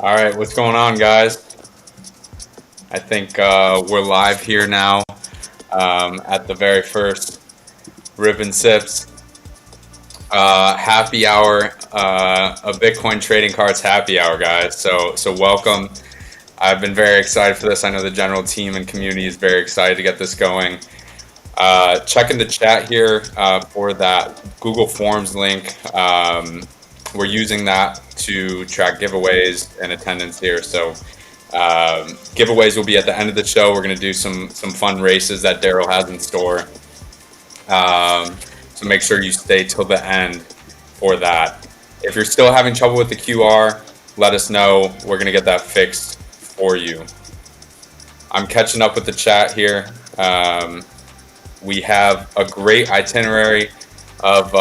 All right, what's going on, guys? I think we're live here now at the very first Rip and Sips happy hour, a Bitcoin trading cards happy hour, guys. So welcome. I've been very excited for this. I know the general team and community is very excited to get this going. Check in the chat here for that Google Forms link. We're using that to track giveaways and attendance here. So giveaways will be at the end of the show. We're going to do some fun races that Daryl has in store. So make sure you stay till the end for that. If you're still having trouble with the QR, let us know. We're going to get that fixed for you. I'm catching up with the chat here. We have a great itinerary of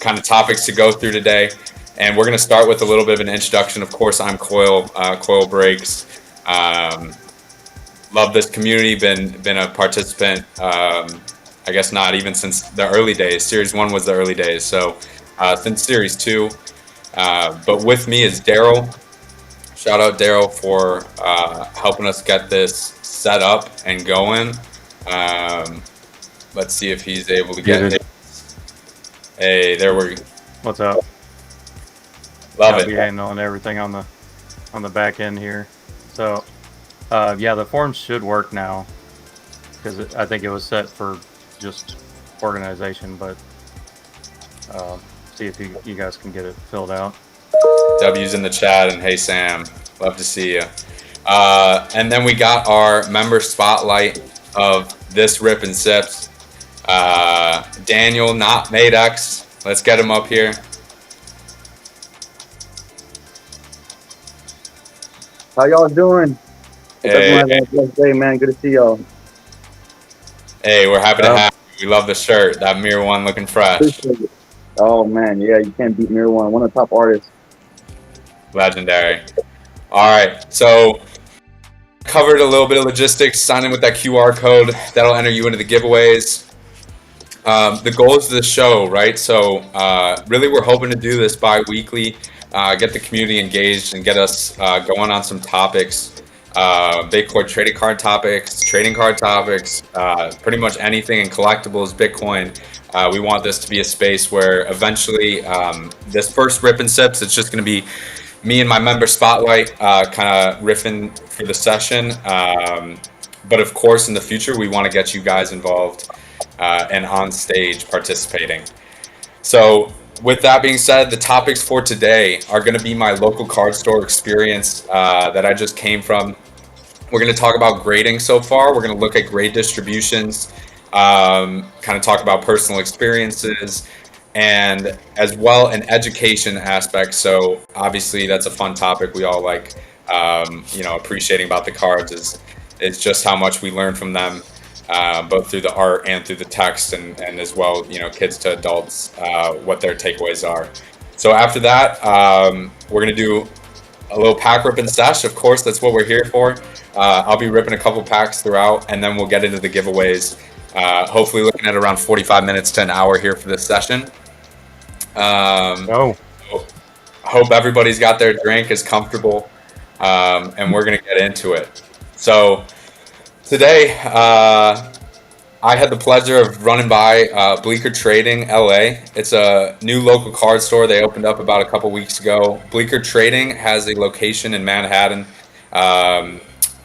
kind of topics to go through today. And we're going to start with a little bit of an introduction. Of course, I'm Coil, Coil Breaks. Love this community, been a participant, I guess not even since the early days. Series 1 was the early days, so since Series 2. But with me is Daryl. Shout out Daryl for helping us get this set up and going. Let's see if he's able to get it. Hey, there we go. What's up? Love it. Be handling everything on the back end here. So, yeah, the forms should work now because I think it was set for just organization, but see if you guys can get it filled out. W's in the chat, and hey Sam, love to see you. And then we got our member spotlight of this Rip and Sips. Daniel, not Madex. Let's get him up here. How y'all doing? Hey, Hey man, good to see y'all. hey, we're happy to have you. We love the shirt. That Mirror One looking fresh. Appreciate it. Oh man, yeah, you can't beat Mirror One of the top artists. Legendary. All right, so covered a little bit of logistics, sign in with that QR code. That'll enter you into the giveaways. The goals of the show, right? So really we're hoping to do this bi-weekly, get the community engaged and get us going on some topics. Bitcoin trading card topics, trading card topics, pretty much anything in collectibles, Bitcoin. We want this to be a space where eventually this first Rip and Sips, it's just going to be me and my member spotlight kind of riffing for the session. But of course, in the future, we want to get you guys involved and on stage participating. So with that being said, the topics for today are going to be my local card store experience that I just came from. We're going to talk about grading so far. We're going to look at grade distributions, kind of talk about personal experiences, and as well an education aspect. So obviously that's a fun topic we all like, appreciating about the cards is just how much we learn from them, both through the art and through the text, and as well, kids to adults, what their takeaways are. So after that, we're going to do a little pack rip and stash. Of course, that's what we're here for. I'll be ripping a couple packs throughout, and then we'll get into the giveaways. Hopefully looking at around 45 minutes to an hour here for this session. Hope everybody's got their drink, is comfortable, and we're going to get into it. So today, I had the pleasure of running by Bleecker Trading LA. It's a new local card store they opened up about a couple weeks ago. Bleecker Trading has a location in Manhattan.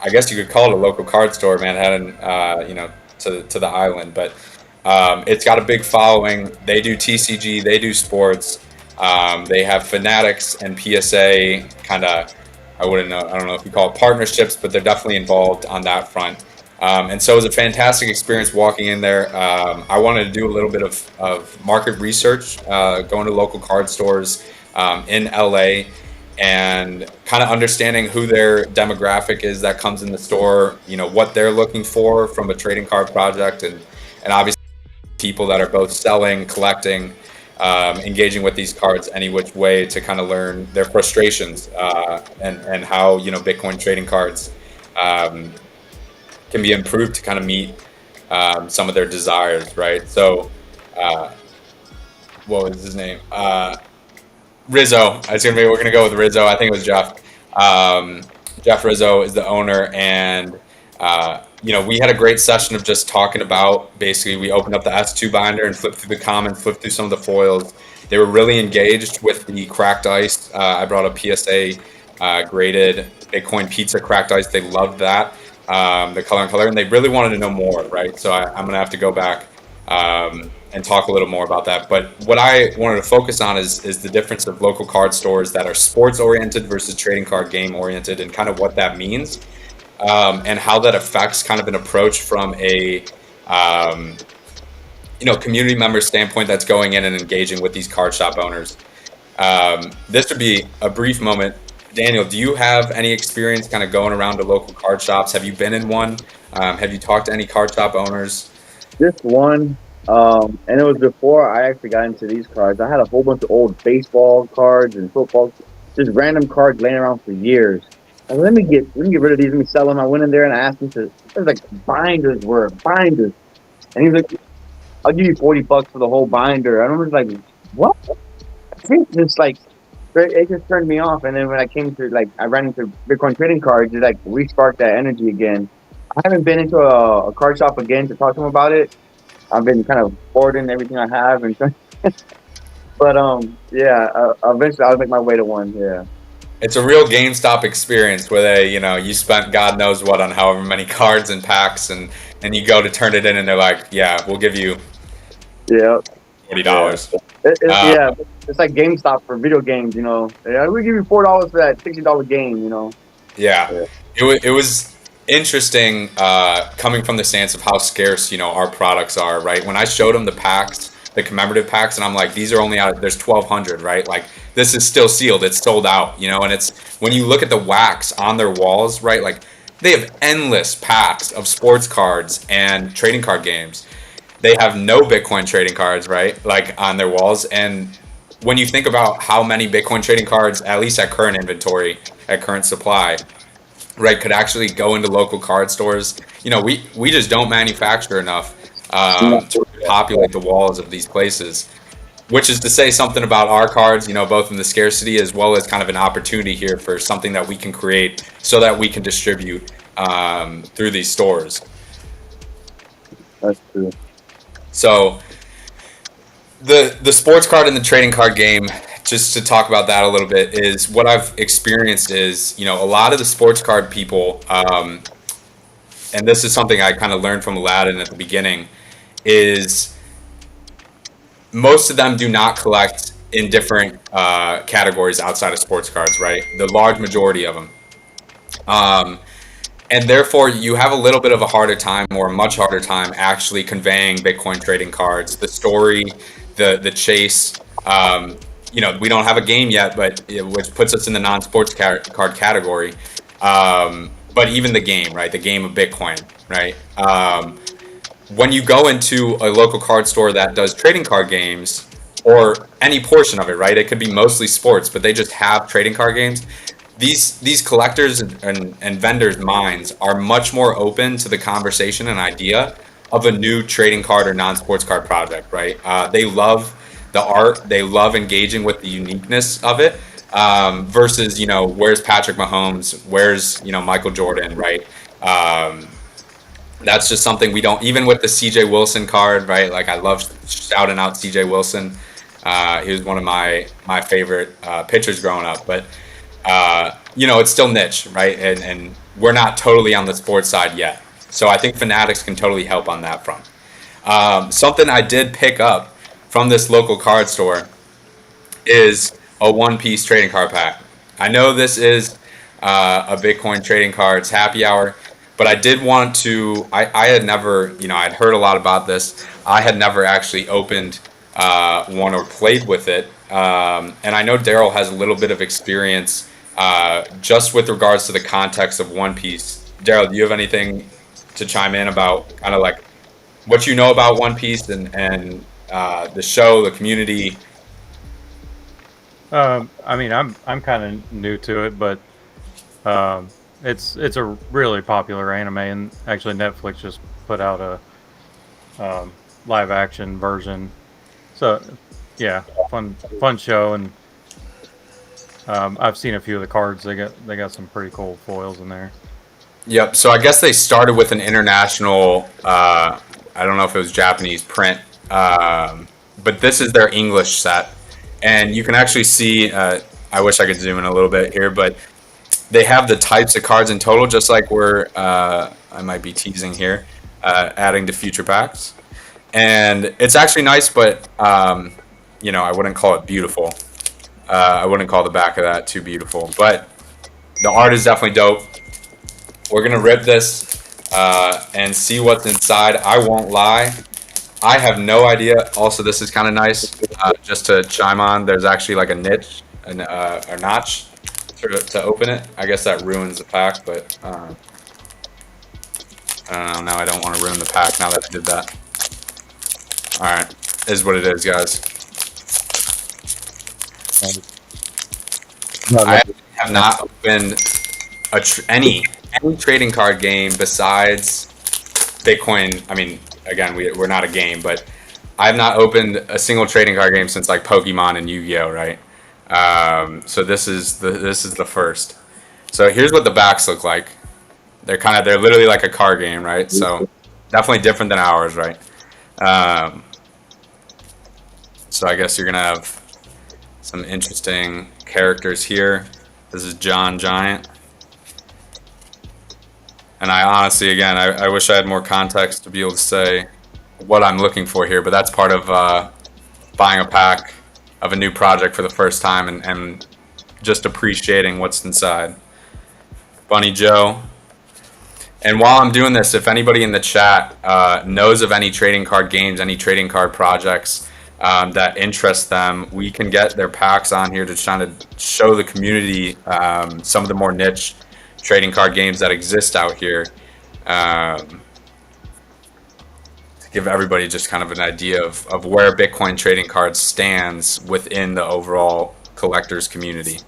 I guess you could call it a local card store, Manhattan, to the island. But it's got a big following. They do TCG, they do sports. They have Fanatics and PSA kind of, I don't know if you call it partnerships, but they're definitely involved on that front. And so it was a fantastic experience walking in there. I wanted to do a little bit of market research, going to local card stores in LA, and kind of understanding who their demographic is that comes in the store, what they're looking for from a trading card project, and obviously people that are both selling, collecting, engaging with these cards any which way to kind of learn their frustrations, and how Bitcoin trading cards can be improved to kind of meet some of their desires, right? So what was his name? Rizzo. We're gonna go with Rizzo. I think it was Jeff. Jeff Rizzo is the owner, and we had a great session of just talking about. Basically, we opened up the S2 binder and flipped through the commons, flipped through some of the foils. They were really engaged with the cracked ice. I brought a PSA graded Bitcoin pizza cracked ice. They loved that, the color, and they really wanted to know more, right? So I'm gonna have to go back and talk a little more about that. But what I wanted to focus on is the difference of local card stores that are sports oriented versus trading card game oriented, and kind of what that means, and how that affects kind of an approach from a community member standpoint that's going in and engaging with these card shop owners. This would be a brief moment. Daniel, do you have any experience kind of going around to local card shops? Have you been in one? Have you talked to any card shop owners? Just one, and it was before I actually got into these cards. I had a whole bunch of old baseball cards and football, just random cards laying around for years. I said, let me get rid of these. Let me sell them. I went in there and I asked him to. It was like binders, and he was like, "I'll give you $40 for the whole binder." I remember like, what? I think just like it just turned me off. And then when I came to I ran into Bitcoin trading cards. It like resparked that energy again. I haven't been into a card shop again to talk to them about it. I've been kind of hoarding everything I have, and but eventually I'll make my way to one. Yeah. It's a real GameStop experience where you spent God knows what on however many cards and packs, and you go to turn it in, and they're like, yeah, we'll give you $40. Yeah, it's like GameStop for video games. Yeah, we give you $4 for that $60 game. Yeah. It was interesting coming from the stance of how scarce our products are, right? When I showed them the packs, the commemorative packs, and I'm like, these are only out, there's 1,200, right? Like, this is still sealed, it's sold out, and it's when you look at the wax on their walls, right? Like, they have endless packs of sports cards and trading card games. They have no Bitcoin trading cards, right? Like, on their walls. And when you think about how many Bitcoin trading cards, at least at current inventory, at current supply, right, could actually go into local card stores, we just don't manufacture enough to populate the walls of these places, which is to say something about our cards, both in the scarcity as well as kind of an opportunity here for something that we can create so that we can distribute through these stores. That's true. So the sports card and the trading card game, just to talk about that a little bit, is what I've experienced is, a lot of the sports card people, and this is something I kind of learned from Aladdin at the beginning, is most of them do not collect in different categories outside of sports cards, right? The large majority of them. And therefore, you have a little bit of a harder time, or a much harder time, actually conveying Bitcoin trading cards, the story, the chase. We don't have a game yet, which puts us in the non-sports card category. But even the game, right? The game of Bitcoin, right? When you go into a local card store that does trading card games, or any portion of it, right? It could be mostly sports, but they just have trading card games. These collectors and vendors' minds are much more open to the conversation and idea of a new trading card or non-sports card project, right? They love the art. They love engaging with the uniqueness of it, versus, where's Patrick Mahomes? Where's, Michael Jordan, right? That's just something we don't, even with the CJ Wilson card, right? Like, I love shouting out CJ Wilson. He was one of my favorite pitchers growing up, but it's still niche, right? And we're not totally on the sports side yet. So I think Fanatics can totally help on that front. Something I did pick up from this local card store is a one-piece trading card pack. I know this is a Bitcoin trading cards happy hour, but I did want to, I had never, I'd heard a lot about this. I had never actually opened one or played with it. And I know Daryl has a little bit of experience just with regards to the context of One Piece. Daryl, do you have anything to chime in about kind of like what you know about One Piece and the show, the community? I'm kind of new to it, but it's a really popular anime, and actually Netflix just put out a live action version. So yeah, fun show, and I've seen a few of the cards. They got some pretty cool foils in there. Yep. So I guess they started with an international. I don't know if it was Japanese print, but this is their English set, and you can actually see. I wish I could zoom in a little bit here, but they have the types of cards in total, just like we're. I might be teasing here, adding to future packs, and it's actually nice, but I wouldn't call it beautiful. I wouldn't call the back of that too beautiful, but the art is definitely dope. We're gonna rip this and see what's inside. I won't lie, I have no idea. Also, this is kind of nice. Just to chime on, there's actually like a niche, a notch to open it. I guess that ruins the pack, but I don't know. Now I don't want to ruin the pack now that I did that. All right, is what it is, guys. I have not opened any trading card game besides Bitcoin. I mean, again, we're not a game, but I've not opened a single trading card game since like Pokemon and Yu-Gi-Oh, right? So this is the first. So here's what the backs look like. They're literally like a card game, right? So definitely different than ours, right? So I guess you're gonna have some interesting characters here. This is John Giant. And I honestly, again, I wish I had more context to be able to say what I'm looking for here, but that's part of buying a pack of a new project for the first time and just appreciating what's inside. Bunny Joe. And while I'm doing this, if anybody in the chat knows of any trading card games, any trading card projects that interest them, we can get their packs on here to try to show the community some of the more niche trading card games that exist out here, to give everybody just kind of an idea of where Bitcoin trading cards stands within the overall collectors community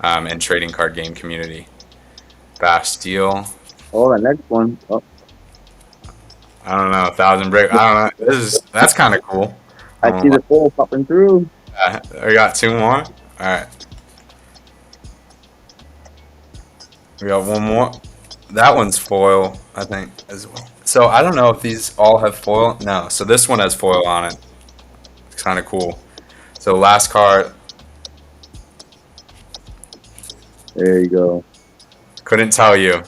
and trading card game community. Bastille. Oh, the next one. Oh, I don't know, 1,000 brick. I don't know. That's kind of cool. I see the foil popping through. We got two more. All right. We got one more. That one's foil, I think, as well. So I don't know if these all have foil. No. So this one has foil on it. It's kind of cool. So last card. There you go. Couldn't tell you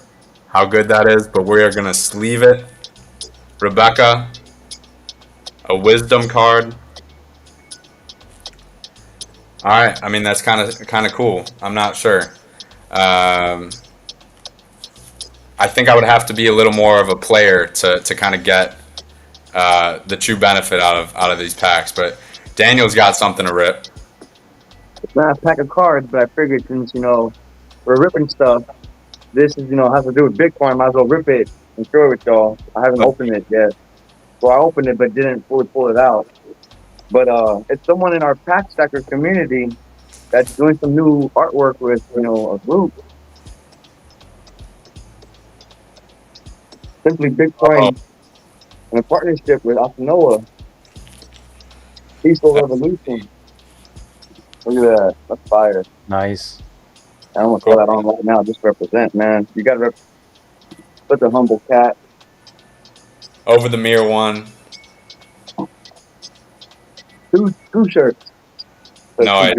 how good that is, but we are going to sleeve it. Rebecca. A wisdom card. All right. I mean, that's kind of cool. I'm not sure. I think I would have to be a little more of a player to kind of get the true benefit out of these packs. But Daniel's got something to rip. It's not a pack of cards, but I figured since, we're ripping stuff, this is, has to do with Bitcoin, might as well rip it and share it with y'all. I haven't opened it yet. Well, I opened it, but didn't fully pull it out. But it's someone in our Pack Stacker community that's doing some new artwork with, a group. Simply Bitcoin in a partnership with Asanoa. Peaceful Revolution. Look at that. That's fire. Nice. I almost throw that on right now. Just represent, man. You got to put the humble cat. Over the mirror one. Two shirts. No,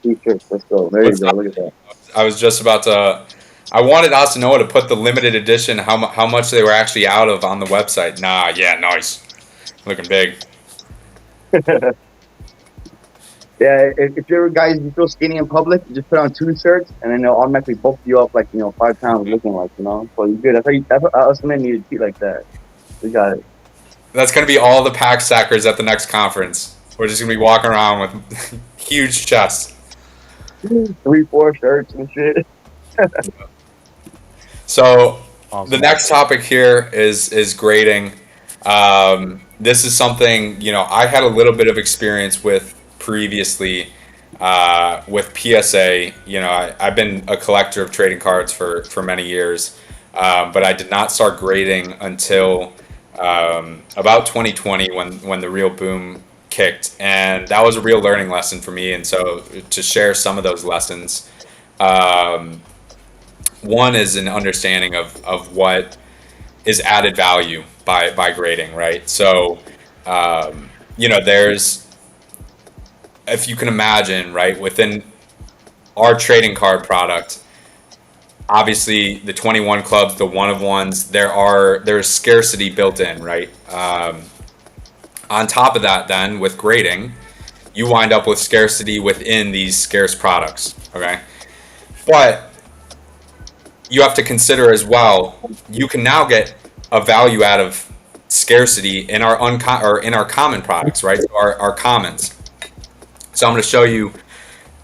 two shirts. Let's go. There you go. Look at that. I was just about to. I wanted Asanoa to put the limited edition, how much they were actually out of on the website. Nah, yeah, nice. Looking big. Yeah, if you're guys, you feel skinny in public, you just put on two shirts, and then they'll automatically bulk you up like 5 pounds, looking like So you're good. That's what us men need to eat like that. We got it. That's gonna be all the pack stackers at the next conference. We're just gonna be walking around with huge chests. 3-4 shirts and shit. So Awesome. the next topic here is grading. This is something I had a little bit of experience with previously with PSA. I've been a collector of trading cards for many years, but I did not start grading until about 2020 when the real boom kicked, and that was a real learning lesson for me. And so to share some of those lessons, one is an understanding of what is added value by grading, right? So, there's, if you can imagine, right, within our trading card product, obviously the 21 clubs, the one of ones, there's scarcity built in, right? On top of that, then with grading, you wind up with scarcity within these scarce products, okay? But you have to consider as well, you can now get a value out of scarcity in our in our common products, right? So our commons. So I'm going to show you.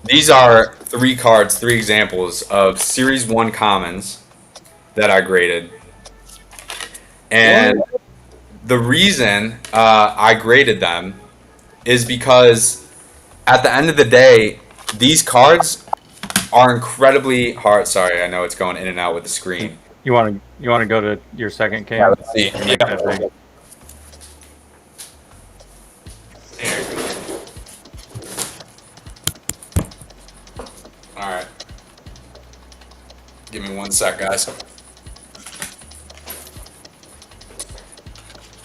These are 3 cards, 3 examples of Series 1 commons that I graded. And the reason I graded them is because at the end of the day, these cards are incredibly hard. Sorry, I know it's going in and out with the screen. You want to go to your second cam? Yeah, let's see. Make that big. All right. Give me 1 sec, guys.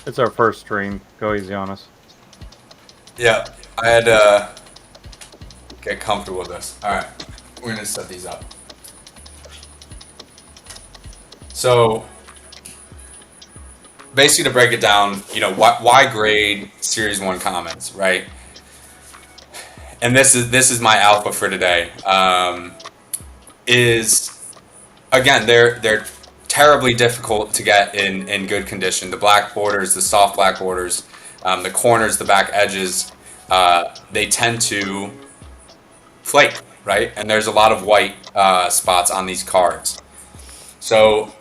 It's our first stream. Go easy on us. Yeah, I had to get comfortable with this. All right, we're gonna set these up. So, basically, to break it down, why grade Series 1 commons, right? And this is my alpha for today. Is again, they're terribly difficult to get in good condition. The black borders, the soft black borders, the corners, the back edges, they tend to flake, right? And there's a lot of white spots on these cards. So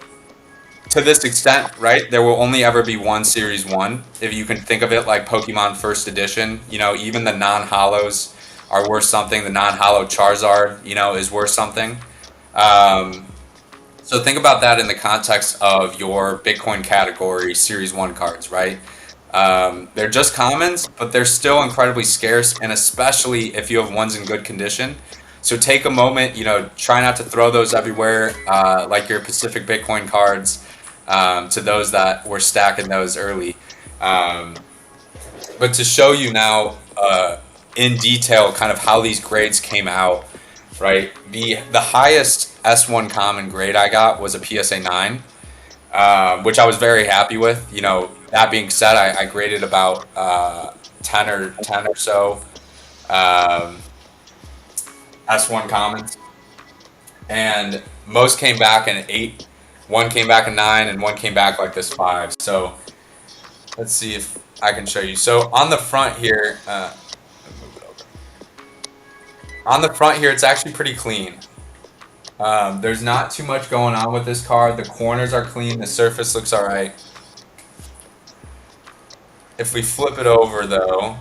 to this extent, right, there will only ever be one Series 1. If you can think of it like Pokemon First Edition, even the non-hollows are worth something. The non-hollow Charizard, is worth something. So think about that in the context of your Bitcoin category Series 1 cards, right? They're just commons, but they're still incredibly scarce, and especially if you have ones in good condition. So take a moment, try not to throw those everywhere, like your Pacific Bitcoin cards, to those that were stacking those early. But to show you now in detail kind of how these grades came out, right? The highest S1 common grade I got was a PSA 9, which I was very happy with. That being said, I graded about 10 or so S1 commons, and most came back in 8. One came back in 9, and one came back like this 5. So let's see if I can show you. So on the front here, it's actually pretty clean. There's not too much going on with this card. The corners are clean. The surface looks all right. If we flip it over, though,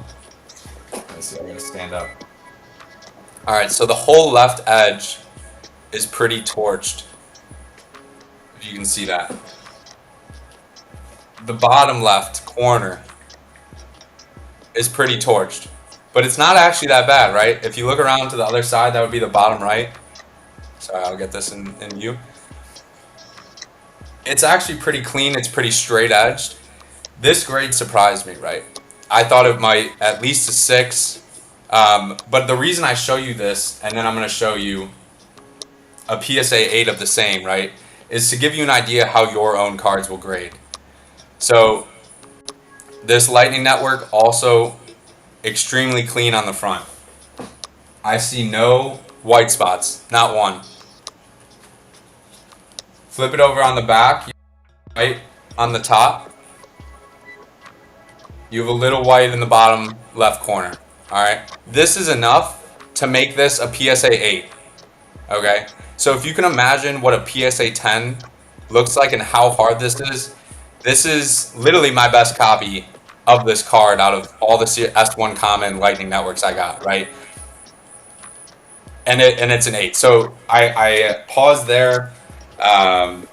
let's see, I'm going to stand up. All right, so the whole left edge is pretty torched, if you can see that. The bottom left corner is pretty torched, but it's not actually that bad, right? If you look around to the other side, that would be the bottom right. Sorry, I'll get this in view. It's actually pretty clean. It's pretty straight edged. This grade surprised me, right? I thought it might at least a 6. But the reason I show you this, and then I'm going to show you a PSA 8 of the same, right, is to give you an idea how your own cards will grade. So this Lightning Network also extremely clean on the front. I see no white spots, not one. Flip it over on the back, right on the top. You have a little white in the bottom left corner. All right, this is enough to make this a PSA 8. Okay, so if you can imagine what a PSA 10 looks like and how hard this is literally my best copy of this card out of all the S1 Common Lightning Networks I got, right? And it's an 8. So I paused there to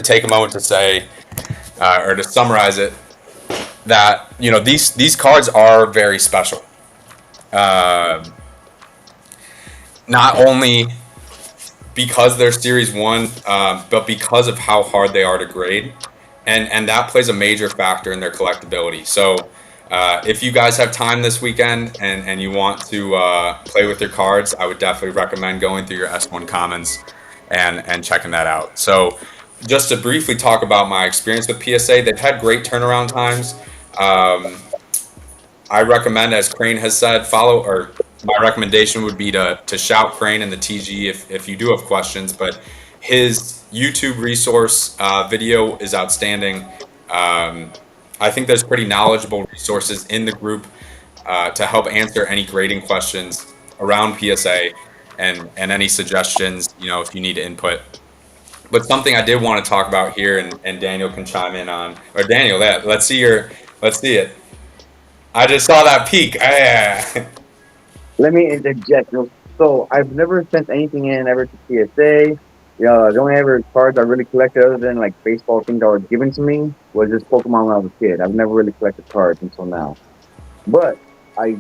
take a moment to say, or to summarize it. that these cards are very special. Uh, Not only because they're Series 1, but because of how hard they are to grade. And that plays a major factor in their collectability. So if you guys have time this weekend and you want to play with your cards, I would definitely recommend going through your S1 Commons and checking that out. So just to briefly talk about my experience with PSA, they've had great turnaround times. I recommend, as Crane has said, my recommendation would be to shout Crane in the TG if you do have questions. But his YouTube resource video is outstanding. I think there's pretty knowledgeable resources in the group to help answer any grading questions around PSA and any suggestions, if you need input. But something I did want to talk about here, and Daniel can chime in on, or Daniel, let's see it. I just saw that peak. Let me interject. So I've never sent anything in ever to PSA. The only ever cards I really collected other than like baseball things that were given to me was just Pokemon when I was a kid. I've never really collected cards until now. But I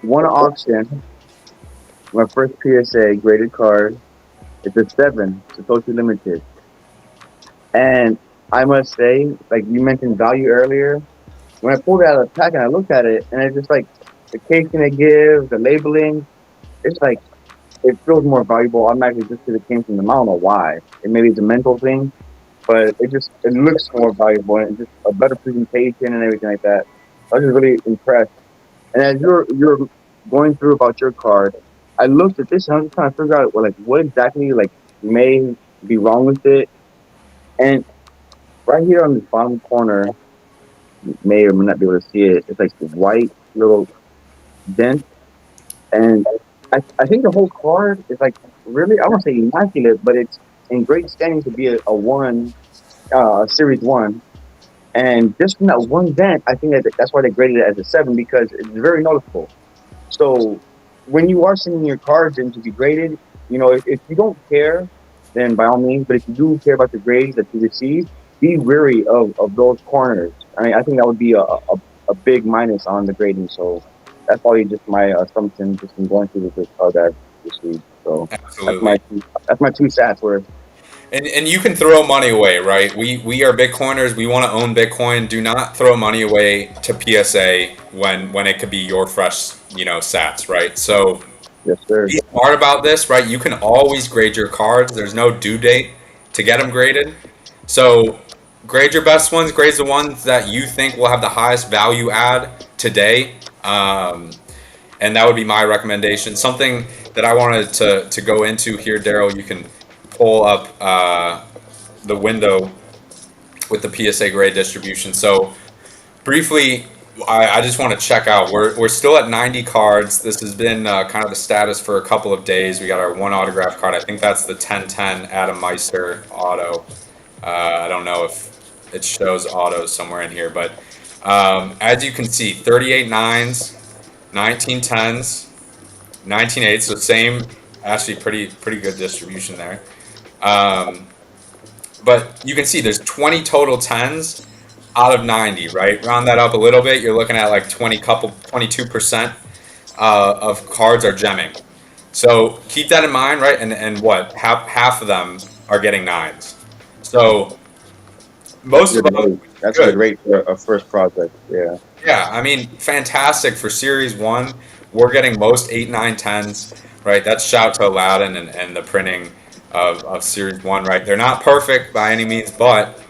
won an auction. My first PSA graded card. It's a 7, Satoshi Limited. And I must say, like you mentioned value earlier, when I pulled it out of the pack and I looked at it, and it's just like the casing it gives, the labeling, it's like it feels more valuable automatically just because it came from them. I don't know why. Maybe it's a mental thing, but it looks more valuable and it's just a better presentation and everything like that. I was just really impressed. And as you're going through about your card, I looked at this and I was just trying to figure out what exactly may be wrong with it. And right here on this bottom corner, you may or may not be able to see it. It's like the white little dent, and I think the whole card is like really, I won't say immaculate, but it's in great standing to be a Series 1. And just from that one dent, I think that's why they graded it as a 7, because it's very noticeable. So when you are sending your cards in to be graded, if you don't care, then by all means. But if you do care about the grades that you receive, be wary of those corners. I mean, I think that would be a big minus on the grading. So that's probably just my assumption just from going through the card that I've received. So Absolutely. that's my 2 stats worth. And you can throw money away, right? We are Bitcoiners. We want to own Bitcoin. Do not throw money away to PSA when it could be your fresh, sats, right? So Yes, sir. be smart about this, right? You can always grade your cards. There's no due date to get them graded. So grade your best ones. Grade the ones that you think will have the highest value add today. And that would be my recommendation. Something that I wanted to go into here, Daryl, you can pull up the window with the PSA grade distribution. So briefly, I just want to check out. We're still at 90 cards. This has been kind of the status for a couple of days. We got our 1 autograph card. I think that's the 1010 Adam Meister auto. I don't know if it shows autos somewhere in here, but as you can see, 38 9s, 19 10s, 19 8s. So same, actually pretty good distribution there. But you can see there's 20 total 10s out of 90, right? Round that up a little bit, you're looking at like 22% of cards are gemming. So keep that in mind, right? And what? Half of them are getting 9s. So most of them. That's a great for a first project. Yeah. Yeah, I mean, fantastic for Series 1. We're getting most 8, 9, 10s, right? That's shout to Aladdin and the printing of Series 1, right? They're not perfect by any means, but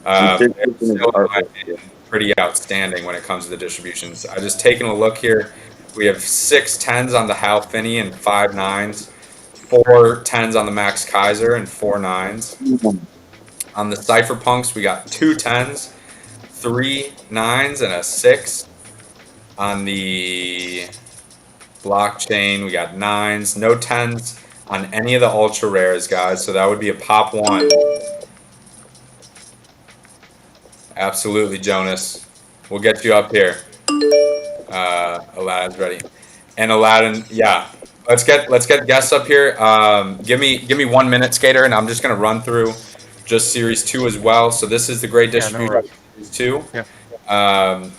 they're still, in my opinion, pretty outstanding when it comes to the distributions. I just taking a look here. We have 6 10s on the Hal Finney and 5 9s, 4 10s on the Max Kaiser and 4 9s. On the Cypherpunks, we got 2 10s, 3 9s, and a 6. On the Blockchain, we got 9s, no 10s on any of the ultra rares, guys. So that would be a pop 1. Absolutely, Jonas. We'll get you up here. Aladdin's ready. And Aladdin, yeah. Let's get guests up here. Give me 1 minute, Skater, and I'm just gonna run through just Series 2 as well. So this is the great distribution. No Series 2. Yeah.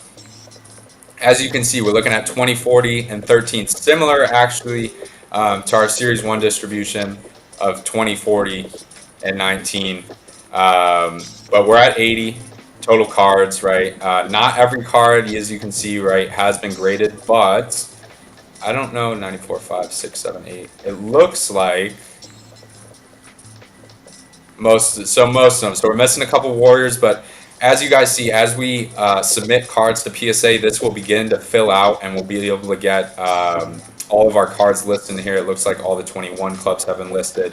as you can see, we're looking at 20, 40, and 13. Similar, actually, to our Series 1 distribution of 20, 40, and 19. But we're at 80 total cards, right? Not every card, as you can see, right, has been graded, but I don't know, 94, 5, 6, 7, 8. It looks like most of them. So we're missing a couple Warriors, but as you guys see, as we submit cards to PSA, this will begin to fill out, and we'll be able to get all of our cards listed in here. It looks like all the 21 clubs have been listed,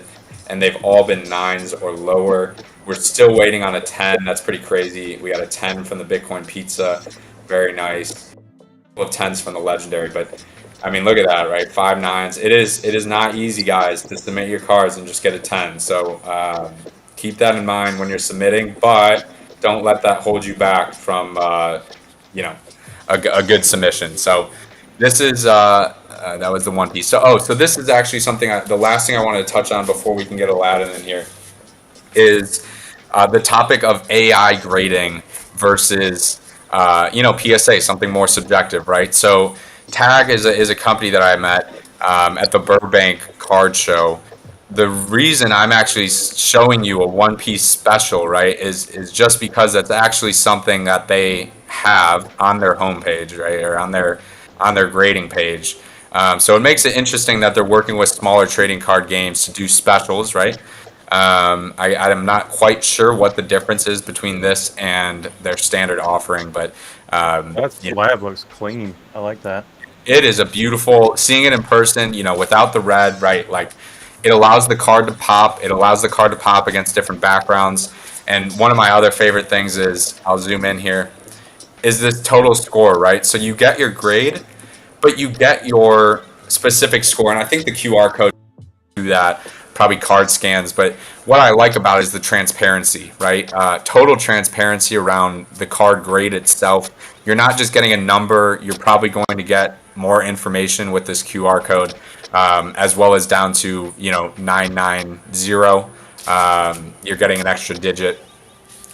and they've all been 9s or lower. We're still waiting on a 10. That's pretty crazy. We got a 10 from the Bitcoin Pizza. Very nice. A couple of 10s from the Legendary, but I mean, look at that, right? 5 9s. It is not easy, guys, to submit your cards and just get a 10. So keep that in mind when you're submitting, but don't let that hold you back from, you know, a good submission. So this is that was the one piece. So this is actually something. The last thing I wanted to touch on before we can get Aladdin in here is the topic of AI grading versus PSA, something more subjective, right? So Tag is a company that I met at the Burbank card show. The reason I'm actually showing you a one-piece special, right, is just because that's actually something that they have on their homepage, right, or on their grading page. So it makes it interesting that they're working with smaller trading card games to do specials, right? I'm not quite sure what the difference is between this and their standard offering, but That slab looks clean. I like that. it is a beautiful, seeing it in person, without the red, right? Like, it allows the card to pop. It allows the card to pop against different backgrounds. And one of my other favorite things is, I'll zoom in here, is this total score, right? So you get your grade, but you get your specific score. And I think the QR code do that, probably card scans. But what I like about it is the transparency, right? Total transparency around the card grade itself. You're not just getting a number. You're probably going to get more information with this QR code, as well as down to 990. You're getting an extra digit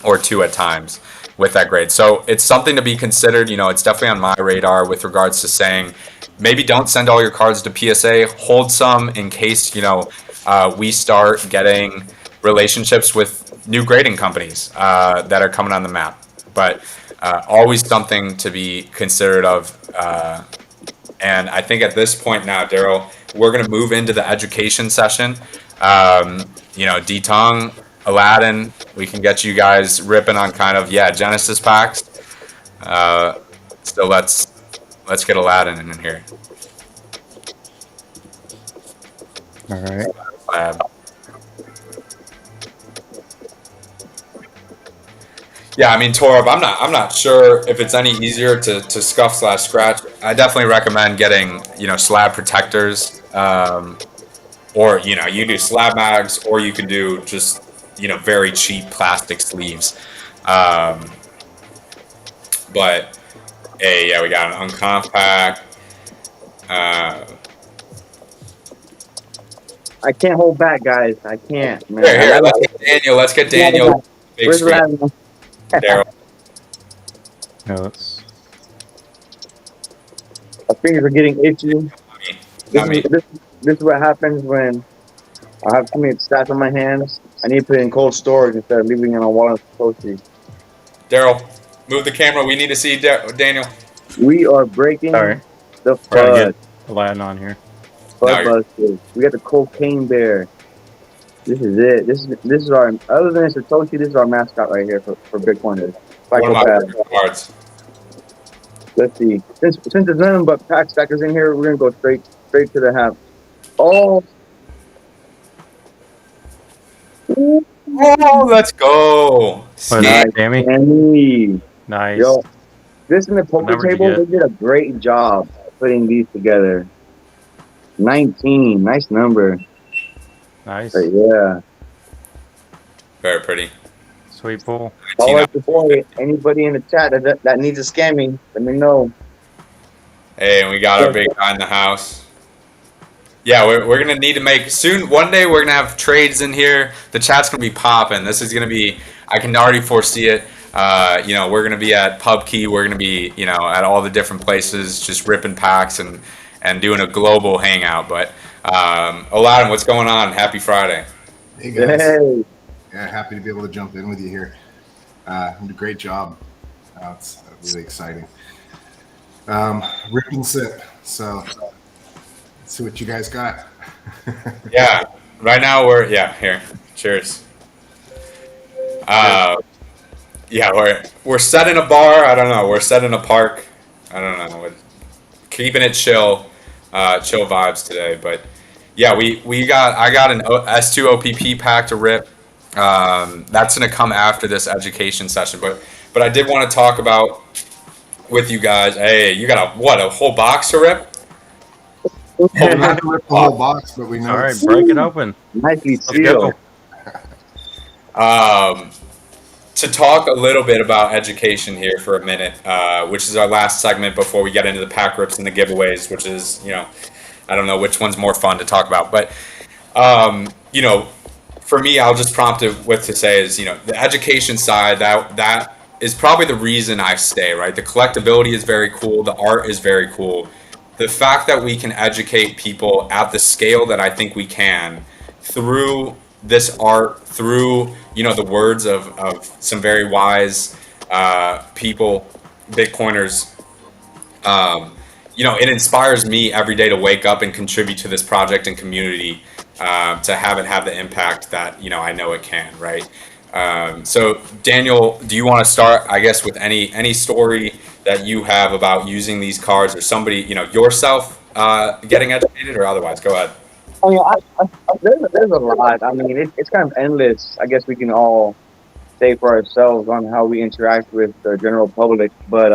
or two at times with that grade. So it's something to be considered. It's definitely on my radar with regards to saying maybe don't send all your cards to PSA. Hold some in case we start getting relationships with new grading companies that are coming on the map. But always something to be considerate of. And I think at this point now, Daryl, we're going to move into the education session. D-Tong, Aladdin, we can get you guys ripping on kind of, Genesis packs. So let's get Aladdin in here. All right. Yeah, I mean, Torb, I'm not sure if it's any easier to scuff/scratch. I definitely recommend getting, slab protectors, or, you do slab mags, or you can do just, very cheap plastic sleeves. But, hey, we got an unconf pack. I can't hold back, guys. I can't, man. Here, let's get Daniel. Big Where's screen. Aladdin? Daryl. No, it's My fingers are getting itchy. This is what happens when I have too many stats on my hands. I need to put it in cold storage instead of leaving it on water Satoshi. Daryl, move the camera. We need to see Daniel. We are breaking Sorry. the trying to fud. get Aladdin on here. Fud busters. We got the cocaine bear. This is it. This is our, other than Satoshi, this is our mascot right here for Bitcoiners. One of my Psychopath. favorite cards. Let's see. Since there's nothing but pack stackers in here, we're gonna go straight to the half. Oh, Oh, let's go. What is that, Jamie? Annie. Nice. Yo, this in the poker Number you table, get? they did a great job putting these together. 19, nice number. Nice. But yeah. Very pretty. Sweet pool. All right, boy, anybody in the chat that needs a scamming, let me know. Hey, and we got our big guy in the house. Yeah, we're going to need to make soon. One day we're going to have trades in here. The chat's going to be popping. This is going to be, I can already foresee it. We're going to be at PubKey. We're going to be, at all the different places, just ripping packs and doing a global hangout. But Aladdin, what's going on? Happy Friday. Hey guys. Hey. Yeah, happy to be able to jump in with you here. You did a great job. It's really exciting. Rip and sip. So let's see what you guys got. Yeah. Right now here. Cheers. We're set in a bar. I don't know. We're set in a park. I don't know. We're keeping it chill vibes today. But yeah, I got an S2 OPP pack to rip. That's gonna come after this education session. But I did want to talk about with you guys. Hey, you got a whole box to rip? We're not gonna rip the whole box, but we know. All right, break it open. Nicely Let's go. sealed. To talk a little bit about education here for a minute, which is our last segment before we get into the pack rips and the giveaways, which is, I don't know which one's more fun to talk about. But, for me, I'll just prompt it with to say is, the education side, that is probably the reason I stay, right? The collectability is very cool. The art is very cool. The fact that we can educate people at the scale that I think we can through this art, through the words of some very wise people, Bitcoiners, it inspires me every day to wake up and contribute to this project and community, to have it have the impact that I know it can, right? So Daniel, do you want to start, I guess, with any story that you have about using these cards, or somebody yourself getting educated, or otherwise? Go ahead. I mean, there's a lot. I mean, it's kind of endless. I guess we can all say for ourselves on how we interact with the general public. But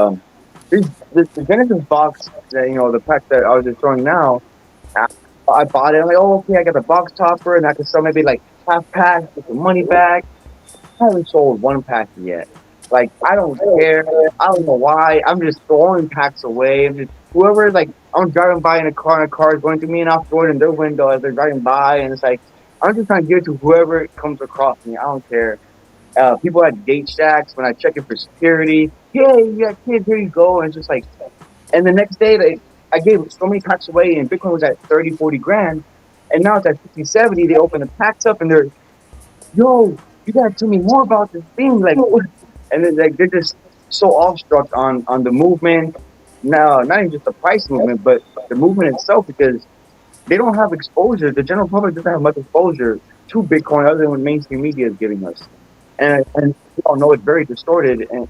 the Genesis box, that, the pack that I was just showing now, I bought it. I'm like, oh, okay, I got the box topper, and I can sell maybe like half pack, get the money back. I haven't sold one pack yet. Like, I don't care. I don't know why. I'm just throwing packs away. Whoever, like, I'm driving by in a car, and a car is going to me, and I'm throwing it in their window as they're driving by, and it's like, I'm just trying to give it to whoever comes across me. I don't care. People at gate shacks, when I check it for security, hey, you got kids, here you go. And it's just like, and the next day, I gave so many packs away, and Bitcoin was at 30, 40 grand, and now it's at 50, 70. They open the packs up, and they're, yo, you gotta tell me more about this thing. Like, and then they're just so awestruck on the movement. No, not even just the price movement, but the movement itself, because they don't have exposure. The general public doesn't have much exposure to Bitcoin other than what mainstream media is giving us. And we all know it's very distorted and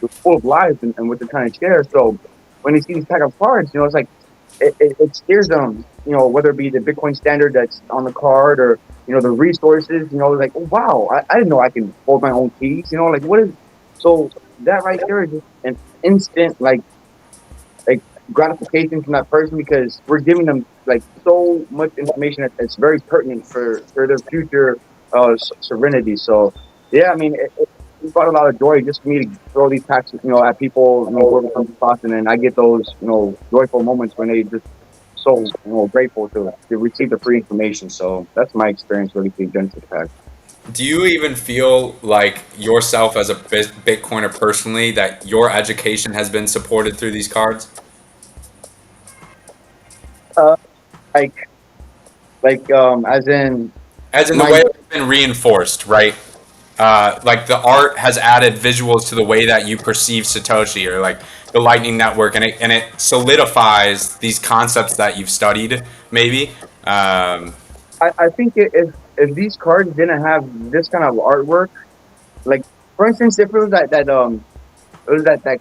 full of lies and what they're trying to share. So when they see these pack of cards, it's like it scares them. Whether it be the Bitcoin standard that's on the card, or the resources. Like, oh, wow, I didn't know I can hold my own keys. Like, what is? So that right there is just an instant like gratification from that person, because we're giving them like so much information that's very pertinent for their future serenity. So yeah, I mean, it brought a lot of joy just for me to throw these packs, at people, whoever comes across, and then I get those, joyful moments when they just so grateful to receive the free information. So that's my experience with the Genesis pack. Do you even feel like yourself as a Bitcoiner personally that your education has been supported through these cards? As in the way it's been reinforced, right? Like the art has added visuals to the way that you perceive Satoshi, or like the Lightning Network, and it solidifies these concepts that you've studied, maybe. I think if these cards didn't have this kind of artwork, like for instance, if it was that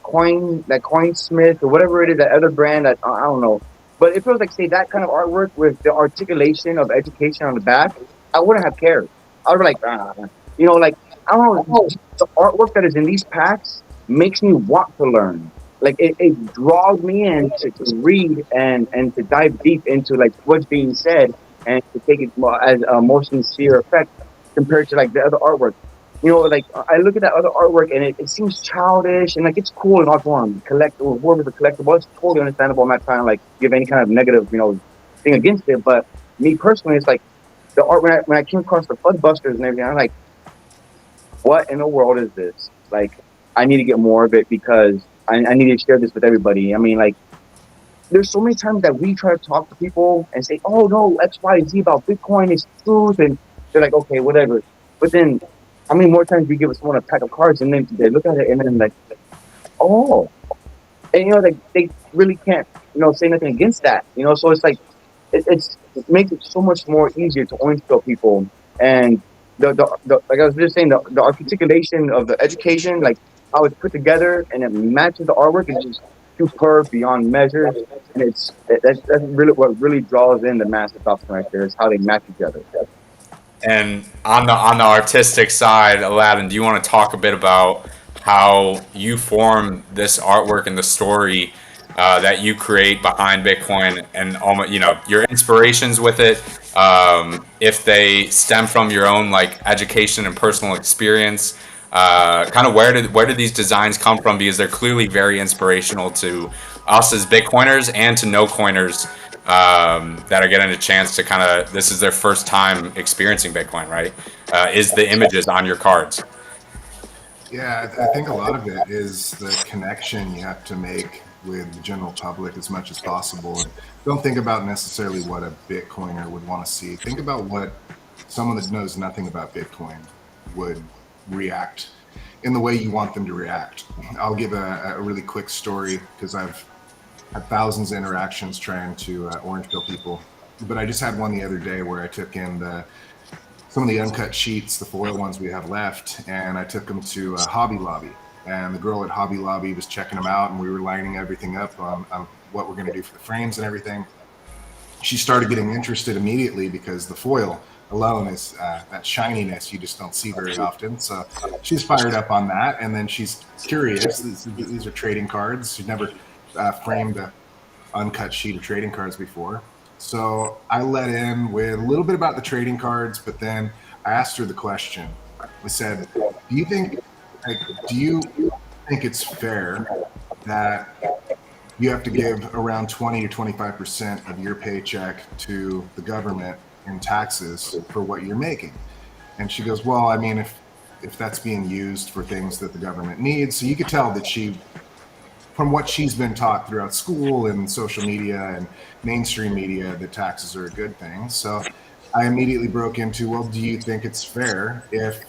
Coinsmith or whatever it is, that other brand that I don't know, but if it was like, say, that kind of artwork with the articulation of education on the back, I wouldn't have cared. I would be like, like, I don't know, the artwork that is in these packs makes me want to learn. Like, it draws me in to read and to dive deep into like what's being said, and to take it as a more sincere effect compared to like the other artwork. Like, I look at that other artwork and it seems childish and like it's cool and all on collect, or whoever's a collectible. It's totally understandable. I'm not trying to like give any kind of negative thing against it, but me personally, it's like the art when I came across the Fudbusters and everything, I'm like, what in the world is this? like I need to get more of it because I need to share this with everybody. I mean, like there's so many times that we try to talk to people and say, "Oh no, X, Y, Z about Bitcoin is truth," and they're like, "Okay, whatever." But then, how many more times we give someone a pack of cards and then they look at it and then like, "Oh," and they really can't say nothing against that. So it's like it makes it so much more easier to orange pill people. And the like I was just saying, the articulation of the education, like how it's put together and it matches the artwork, is just superb beyond measure. And that's really what really draws in the mass adoption right there, is how they match each other. And on the artistic side, Aladdin, do you want to talk a bit about how you form this artwork and the story that you create behind Bitcoin, and almost your inspirations with it, if they stem from your own like education and personal experience, kind of where did these designs come from? Because they're clearly very inspirational to us as Bitcoiners and to no coiners that are getting a chance to kind of, this is their first time experiencing Bitcoin, right? Is the images on your cards? Yeah, I think a lot of it is the connection you have to make with the general public as much as possible. And don't think about necessarily what a Bitcoiner would want to see. Think about what someone that knows nothing about Bitcoin would react in the way you want them to react. I'll give a really quick story because I've had thousands of interactions trying to orange pill people. But I just had one the other day where I took in some of the uncut sheets, the foil ones we have left, and I took them to Hobby Lobby. And the girl at Hobby Lobby was checking them out, and we were lining everything up on what we're going to do for the frames and everything. She started getting interested immediately because the foil alone is that shininess you just don't see very often. So she's fired up on that, and then she's curious. These are trading cards. She's never framed an uncut sheet of trading cards before. So I let in with a little bit about the trading cards, but then I asked her the question. I said, do you think it's fair that you have to give around 20 to 25% of your paycheck to the government in taxes for what you're making? And she goes, well, I mean, if that's being used for things that the government needs. So you could tell that from what she's been taught throughout school and social media and mainstream media, that taxes are a good thing. So I immediately broke into, well, do you think it's fair if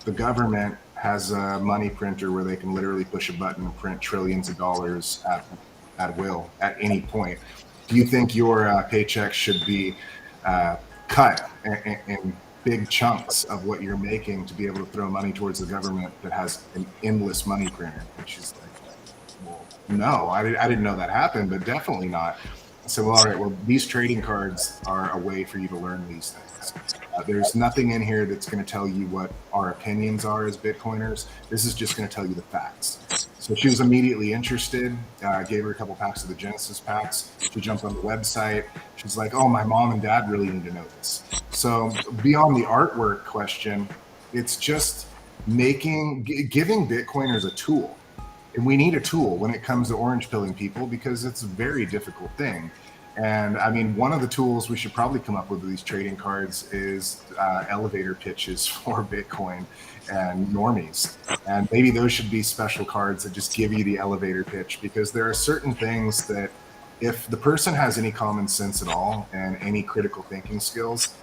the government has a money printer where they can literally push a button and print trillions of dollars at will at any point? Do you think your paycheck should be cut in big chunks of what you're making to be able to throw money towards the government that has an endless money printer? And she's like, well, no, I didn't know that happened, but definitely not. I said, well, all right, well, these trading cards are a way for you to learn these things. There's nothing in here that's going to tell you what our opinions are as Bitcoiners. This is just going to tell you the facts. So she was immediately interested. Gave her a couple packs of the Genesis packs. She jumped on the website. She's like, oh, my mom and dad really need to know this. So beyond the artwork question, it's just giving Bitcoiners a tool. And we need a tool when it comes to orange pilling people because it's a very difficult thing. And I mean, one of the tools we should probably come up with these trading cards is elevator pitches for Bitcoin and normies. And maybe those should be special cards that just give you the elevator pitch, because there are certain things that if the person has any common sense at all and any critical thinking skills,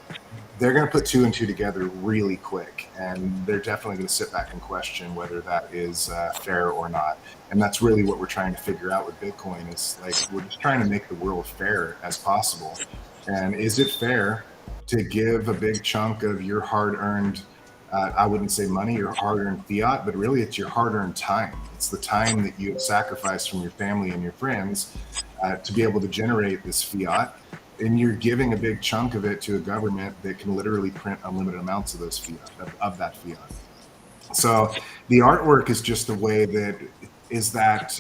they're going to put two and two together really quick, and they're definitely going to sit back and question whether that is fair or not. And that's really what we're trying to figure out with Bitcoin, is like, we're just trying to make the world fair as possible. And is it fair to give a big chunk of your hard-earned, I wouldn't say money, your hard-earned fiat, but really it's your hard-earned time. It's the time that you have sacrificed from your family and your friends to be able to generate this fiat. And you're giving a big chunk of it to a government that can literally print unlimited amounts of those fiat, of that fiat. So the artwork is just a way that is that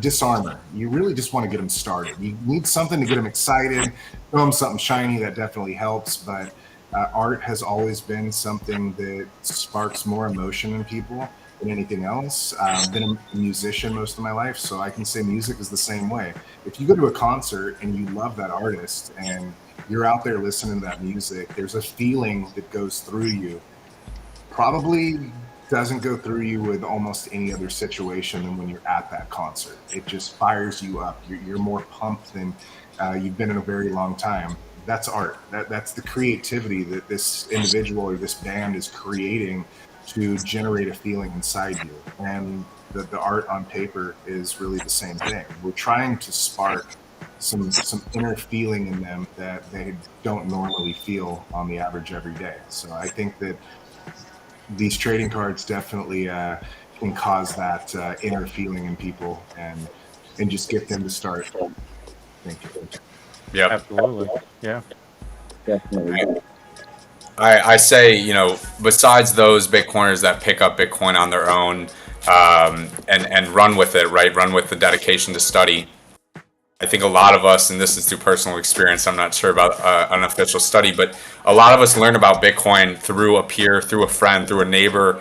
disarmer. You really just want to get them started. You need something to get them excited, show them something shiny. That definitely helps. But art has always been something that sparks more emotion in people than anything else. I've been a musician most of my life, so I can say music is the same way. If you go to a concert and you love that artist and you're out there listening to that music, there's a feeling that goes through you. Probably doesn't go through you with almost any other situation than when you're at that concert. It just fires you up. You're more pumped than you've been in a very long time. That's art. That's the creativity that this individual or this band is creating to generate a feeling inside you. And the art on paper is really the same thing. We're trying to spark some inner feeling in them that they don't normally feel on the average every day. So I think that these trading cards definitely can cause that inner feeling in people and just get them to start thinking. Yeah. Absolutely. Yeah. Definitely. I say, besides those Bitcoiners that pick up Bitcoin on their own and run with it, right? Run with the dedication to study. I think a lot of us, and this is through personal experience, I'm not sure about an official study, but a lot of us learn about Bitcoin through a peer, through a friend, through a neighbor,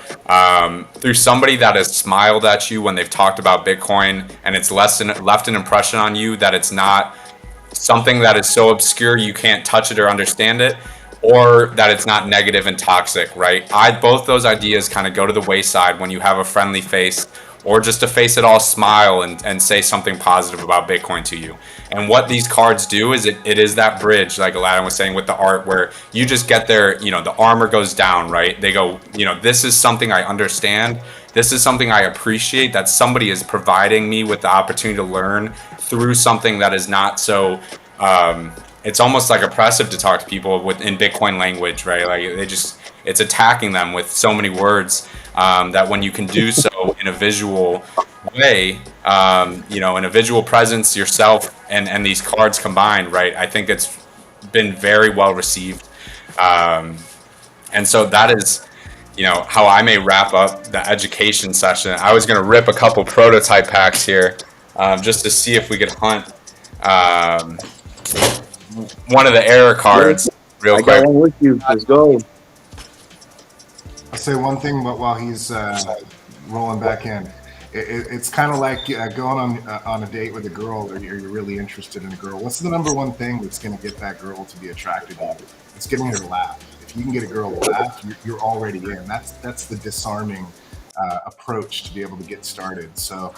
through somebody that has smiled at you when they've talked about Bitcoin, and it's left an impression on you that it's not something that is so obscure you can't touch it or understand it, or that it's not negative and toxic, right? Both those ideas kind of go to the wayside when you have a friendly face or just a face that all smile and say something positive about Bitcoin to you. And what these cards do is it is that bridge, like Aladdin was saying with the art, where you just get there, the armor goes down, right? They go, this is something I understand. This is something I appreciate, that somebody is providing me with the opportunity to learn through something that is not so, it's almost like oppressive to talk to people in Bitcoin language, right? Like it's attacking them with so many words that when you can do so in a visual way, in a visual presence yourself and these cards combined, right? I think it's been very well received. And so that is, how I may wrap up the education session. I was going to rip a couple prototype packs here just to see if we could hunt one of the error cards real quick. I got one with you. Let's go. I'll say one thing, but while he's rolling back in, it's kind of like going on a date with a girl, or you're really interested in a girl. What's the number one thing that's going to get that girl to be attracted to you? It's getting her to laugh. If you can get a girl to laugh, you're already in. That's the disarming approach to be able to get started. So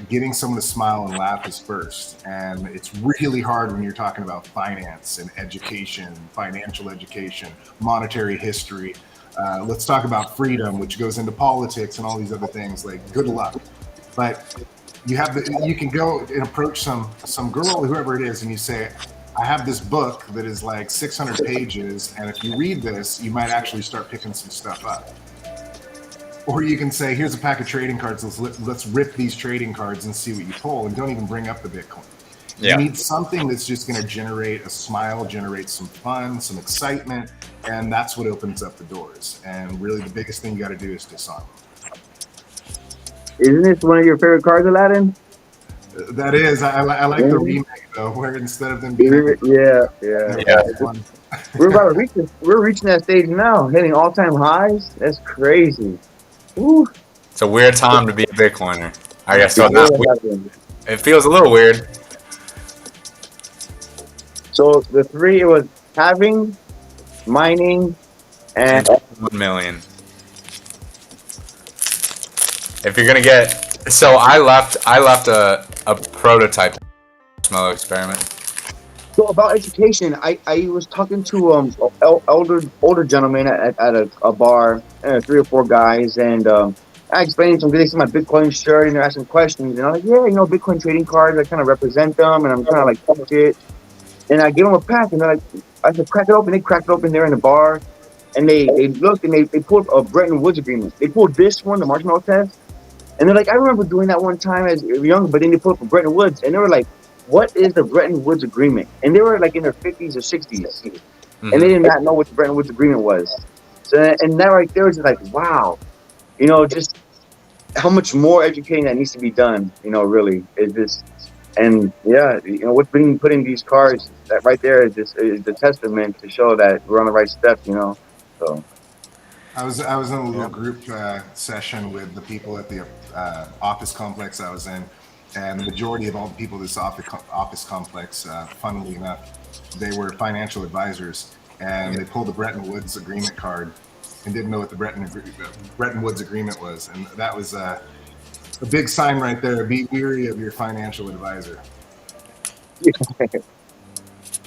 getting someone to smile and laugh is first. And it's really hard when you're talking about finance and education, financial education, monetary history. Let's talk about freedom, which goes into politics and all these other things. Like, good luck. But you can go and approach some girl, whoever it is, and you say, I have this book that is like 600 pages, and if you read this, you might actually start picking some stuff up. Or you can say, here's a pack of trading cards. Let's rip these trading cards and see what you pull, and don't even bring up the Bitcoin. You need something that's just going to generate a smile, generate some fun, some excitement, and that's what opens up the doors. And really, the biggest thing you got to do is disarm. Isn't this one of your favorite cards, Aladdin? That is. I like the remake though, where instead of them being yeah. We're reaching that stage now, hitting all-time highs. That's crazy. Woo. It's a weird time to be a Bitcoiner. I guess so. It feels a little weird. So the three, it was having, mining, and 1 million. If you're gonna get, so I left a prototype marshmallow experiment. So about education, I was talking to older gentlemen at a bar, 3 or 4 guys, and I explained to them, they see my Bitcoin shirt and they're asking questions, and I'm like, yeah, Bitcoin trading cards, I kind of represent them, and I'm kind of like touch it, and I give them a pack, and they're like, I said, crack it open. They cracked it open there in the bar, and they looked and they pulled a Bretton Woods agreement. They pulled this one, the marshmallow test, and they're like, I remember doing that one time as young, but then they pulled up a Bretton Woods, and they were like, what is the Bretton Woods Agreement? And they were like in their 50s or 60s, and they did not know what the Bretton Woods Agreement was. So, and that right there was just like, wow, just how much more educating that needs to be done. Really, is this, and yeah, what's being put in these cards, that right there is the testament to show that we're on the right step. So. I was in a little group session with the people at the office complex I was in. And the majority of all the people in this office complex, funnily enough, they were financial advisors, and they pulled the Bretton Woods Agreement card, and didn't know what the Bretton Woods Agreement was, and that was a big sign right there. Be weary of your financial advisor.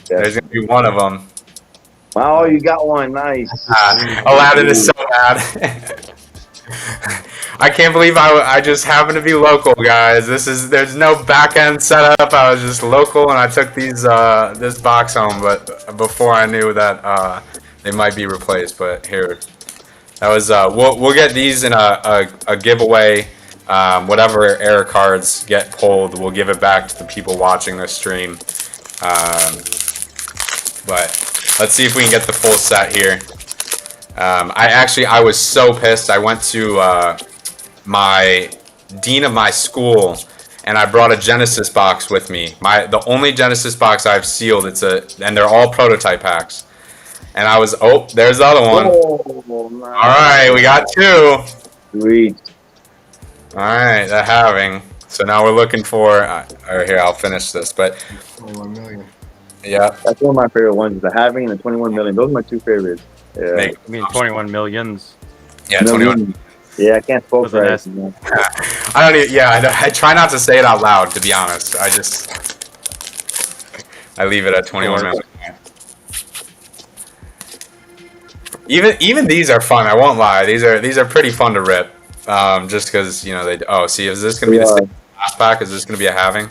There's gonna be one of them. Oh, you got one. Nice. Aladdin is so mad. I can't believe I just happened to be local, guys. There's no back end setup. I was just local, and I took this box home. But before I knew that they might be replaced. But here, that was we'll get these in a giveaway. Whatever error cards get pulled, we'll give it back to the people watching this stream. But let's see if we can get the full set here. I was so pissed. I went to my dean of my school, and I brought a Genesis box with me. The only Genesis box I've sealed. And they're all prototype packs. And I was there's the other one. Oh, nice. All right, we got two. Sweet. All right, the halving. So now we're looking for. Here, I'll finish this. But 21 million. yeah, That's one of my favorite ones. The halving and the 21 million. Those are my two favorites. Yeah. make, I mean, 21 millions. yeah, 21. Yeah, I can't spoke With an right. S. I don't even. Yeah, I try not to say it out loud. To be honest, I leave it at 21 million. Even these are fun. I won't lie. These are pretty fun to rip. Just because they. Oh, see, is this gonna be the same last pack? Is this gonna be a halving?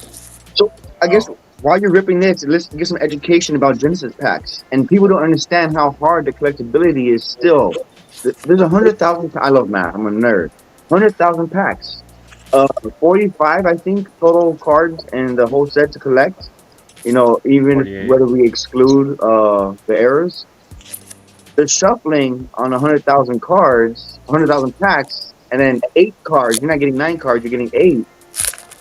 So I guess while you're ripping this, let's get some education about Genesis packs. And people don't understand how hard the collectability is still. There's 100,000. I love math. I'm a nerd. 100,000 packs. 45, I think, total cards and the whole set to collect. Even 48. whether we exclude the errors. The shuffling on 100,000 cards, 100,000 packs, and then 8 cards. You're not getting 9 cards. You're getting 8.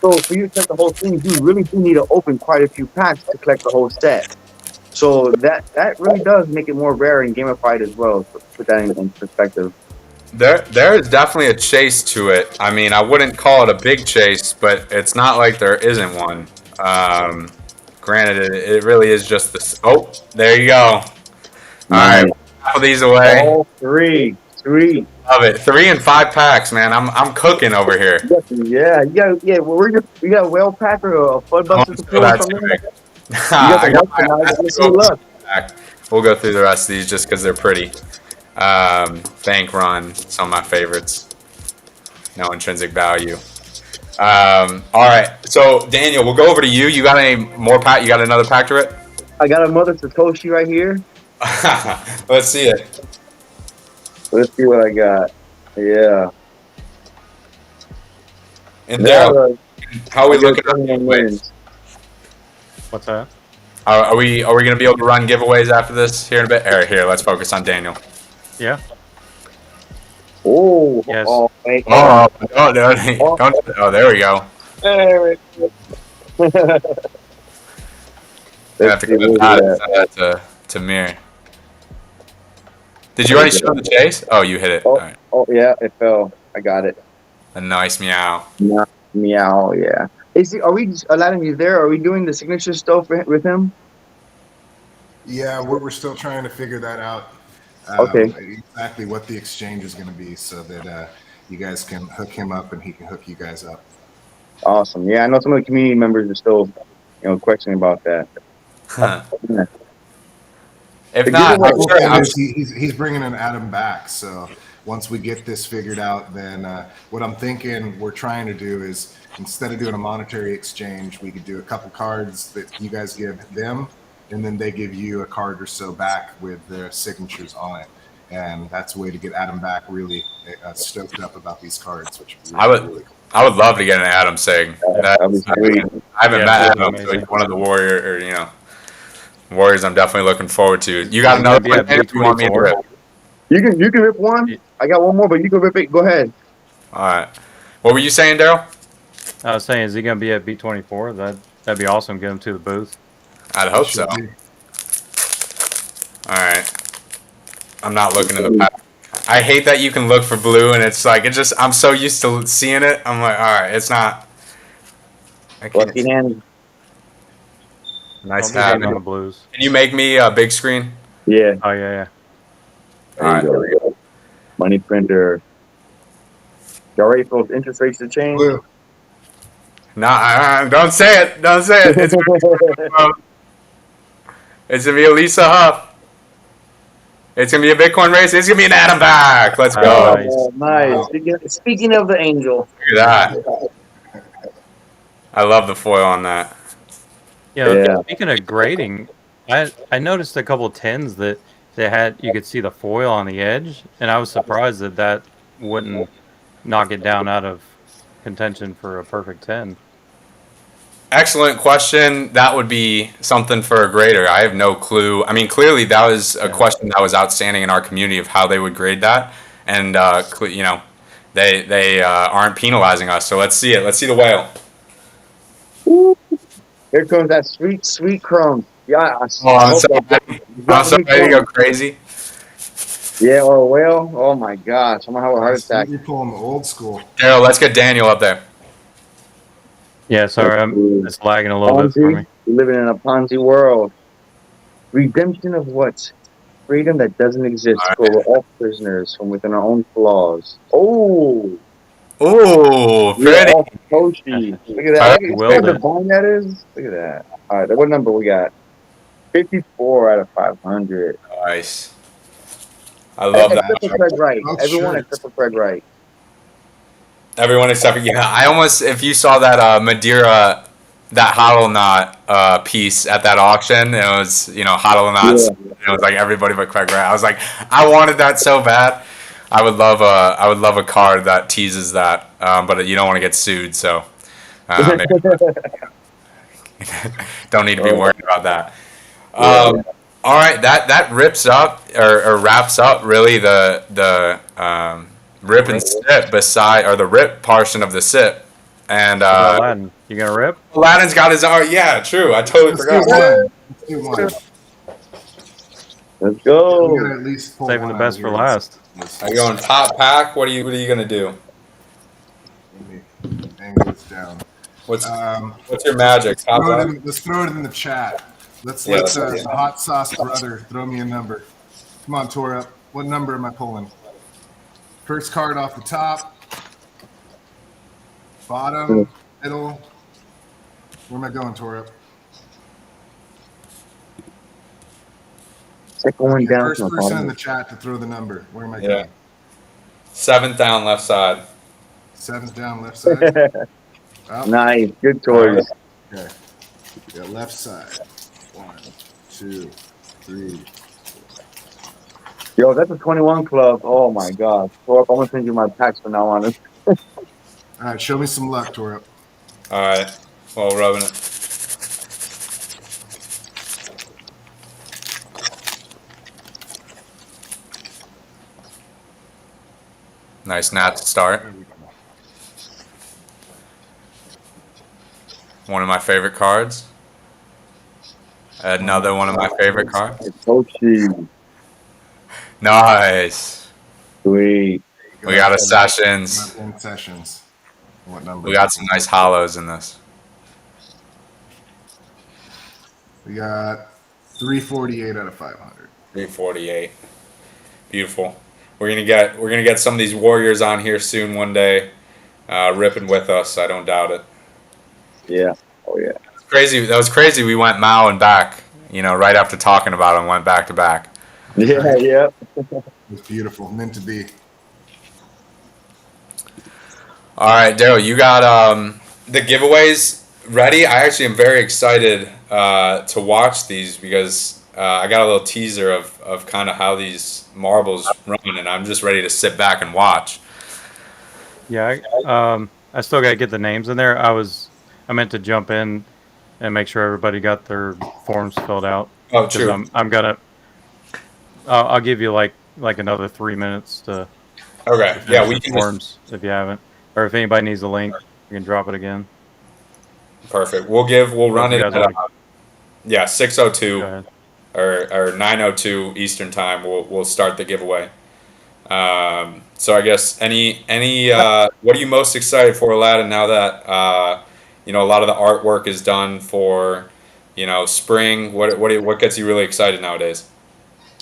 So for you to collect the whole thing, you really do need to open quite a few packs to collect the whole set. So that really does make it more rare and gamified as well. To put that in perspective. There is definitely a chase to it. I mean, I wouldn't call it a big chase, but it's not like there isn't one. Granted, it really is just this. Oh, there you go. All right, put these away. All three. Love it. 3 and 5 packs, man. I'm cooking over here. Yeah. Well, we got a whale pack or a Flood Buster to pull from there. I got Luck. We'll go through the rest of these just because they're pretty. Bank Run, some of my favorites. No intrinsic value. All right, so Daniel, we'll go over to you. You got any more pack? You got another pack to it? I got a Mother Satoshi right here. Let's see it. Let's see what I got. Yeah. And there, how are we looking at at giveaways? What's that? Are we gonna be able to run giveaways after this here in a bit? Here, let's focus on Daniel. Yeah. Oh, Yes. Wait. Oh, there we go. I have to clip that and send that to Mir. Did you already show the chase? Oh, you hit it. All right. Oh, yeah, it fell. I got it. A nice meow. Meow, yeah. Are we allowing you there? Are we doing the signature stuff with him? Yeah, we're still trying to figure that out. Okay. Exactly what the exchange is going to be, so that you guys can hook him up and he can hook you guys up. Awesome. Yeah, I know some of the community members are still, questioning about that. Yeah. If not, I'm sure. He's bringing an Adam back. So once we get this figured out, then what I'm thinking we're trying to do is, instead of doing a monetary exchange, we could do a couple cards that you guys give them, and then they give you a card or so back with their signatures on it. And that's a way to get Adam back really stoked up about these cards. Which is really cool. I would love to get an Adam Sig. That'd be sweet. I haven't Yeah, met that'd Adam, be so amazing. he's one of the Warriors I'm definitely looking forward to. You got He's another gonna be one at if you want me to B24. rip? You can rip one. I got one more, but you can rip it. Go ahead. All right. What were you saying, Daryl? I was saying, is he going to be at B24? That'd be awesome. Get him to the booth. I'd hope so. Should be. All right. I'm not looking in the pack. I hate that you can look for blue and it's like I'm so used to seeing it. I'm like, all right, it's not. I can't. Lucky hand. Nice I'll be hitting on having. the blues. Can you make me a big screen? Yeah. Oh, yeah. All right. There we go. Money printer. Y'all ready for those interest rates to change? Blue. Nah, don't say it. Don't say it. It's gonna be Elisa Huff. It's gonna be a Bitcoin race. It's gonna be an Adam back. Let's go. Nice. Oh, nice. Speaking of the angel. Look at that. I love the foil on that. Yeah. Speaking of grading, I noticed a couple of 10s that they had. You could see the foil on the edge, and I was surprised that wouldn't knock it down out of contention for a perfect 10. Excellent question. That would be something for a grader. I have no clue. I mean, clearly that was a question that was outstanding in our community of how they would grade that, and you know, they aren't penalizing us. So let's see it. Let's see the whale. Here comes that sweet crumb. Yeah. Oh, I'm so ready to go crazy. Yeah, or a whale. Oh my gosh, I'm gonna have a heart attack. You're pulling the old school. Daryl, let's get Daniel up there. Yeah, sorry, it's lagging a little bit for me. We're living in a Ponzi world. Redemption of what? Freedom that doesn't exist. All right. We're all prisoners from within our own flaws. Oh, Ooh, we're pretty. all Toshi. Look at that. Look Well at the done. bone that is. Look at that. All right, what number we got? 54 out of 500. Nice. I love that. Except for Craig Wright. Oh, Everyone sure. except for Craig Wright. Everyone except for I almost, if you saw that Madeira, that Huddle Knot piece at that auction, it was, you know, Huddle Knots. Yeah. It was like everybody but Craig Wright. I was like, I wanted that so bad. I would love a card that teases that, but you don't want to get sued, so maybe don't need to be worried about that. All right, that rips up or wraps up really the rip and sip beside, or the rip portion of the sip. And Aladdin, you gonna rip? Aladdin's got his own. Yeah, true. I totally Let's forgot. do one. Let's do one. Let's We go. gotta at least pull Saving the one best out for here. last. Are you going top pack? What are you gonna do? Let me angle this down. What's Um, what's your magic? Top pack? let's throw it in the chat. Let's Yeah, let let's do the it. hot sauce brother throw me a number. Come on, Tora. What number am I pulling? First card off the top, bottom, middle. Where am I going, Tora? Second one down First from the person in bottom. the chat to throw the number. Where am I Yeah. going? 7th down left side. 7th down, left side. Oh, Nice. Good choice. okay. Yeah, left side. 1, 2, 3. Yo, that's a 21 club. Oh my god. I'm gonna send you my packs from now on. All right, show me some luck, Tora. All right. Well, rubbing it. Nice nat to start. One of my favorite cards. Another one of my favorite cards. Toshi. Nice. Sweet. We got a Sessions. 10 sessions. What number? We got some nice hollows in this. We got 348 out of 500. 348. Beautiful. We're gonna get some of these warriors on here soon one day, ripping with us. I don't doubt it. Yeah. Oh yeah. It's crazy. That was crazy. We went Mao and back. You know, right after talking about them, went back to back. Yeah. Yeah. It's beautiful, meant to be. All right, Daryl, you got the giveaways ready. I actually am very excited to watch these because I got a little teaser of kind of how these marbles run, and I'm just ready to sit back and watch. Yeah, I still gotta get the names in there. I meant to jump in and make sure everybody got their forms filled out. Oh, 'Cause true. I'm gonna. I'll give you like another 3 minutes to Okay. finish Yeah, we the can. forms if you haven't, or if anybody needs a link, you can drop it again. Perfect. We'll run it You guys at wanna- 6:02 Go ahead. or 9:02 Eastern time. We'll start the giveaway. So I guess any what are you most excited for, Aladdin? Now that a lot of the artwork is done for spring. What gets you really excited nowadays?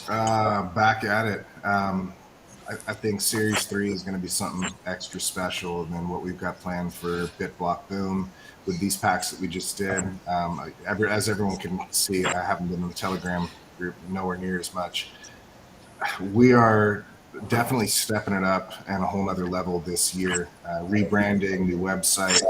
Back at it. I I think Series 3 is going to be something extra special than what we've got planned for BitBlock Boom with these packs that we just did. As everyone can see, I haven't been in the Telegram group nowhere near as much. We are definitely stepping it up and a whole nother level this year. Rebranding, new website,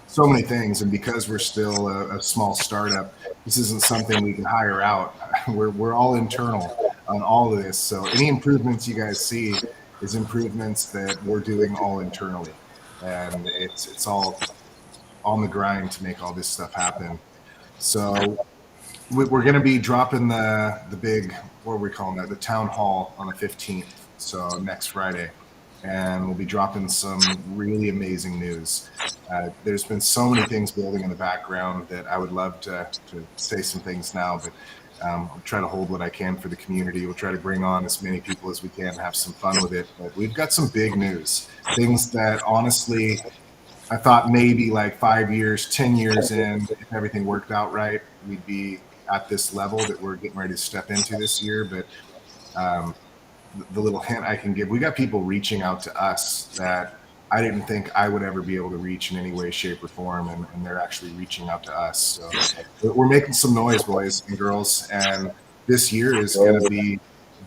so many things. And because we're still a small startup, this isn't something we can hire out. We're all internal on all of this. So any improvements you guys see is improvements that we're doing all internally. And it's all on the grind to make all this stuff happen. So we're going to be dropping the big, what are we calling that? The town hall on the 15th. So next Friday. And we'll be dropping some really amazing news. There's been so many things building in the background that I would love to say some things now, but I'll try to hold what I can for the community. We'll try to bring on as many people as we can, have some fun with it. But we've got some big news, things that honestly I thought maybe like 5 years, 10 years in, if everything worked out right, we'd be at this level that we're getting ready to step into this year. But the little hint I can give, we got people reaching out to us that I didn't think I would ever be able to reach in any way, shape, or form, and they're actually reaching out to us. So we're making some noise, boys and girls, and this year is going to be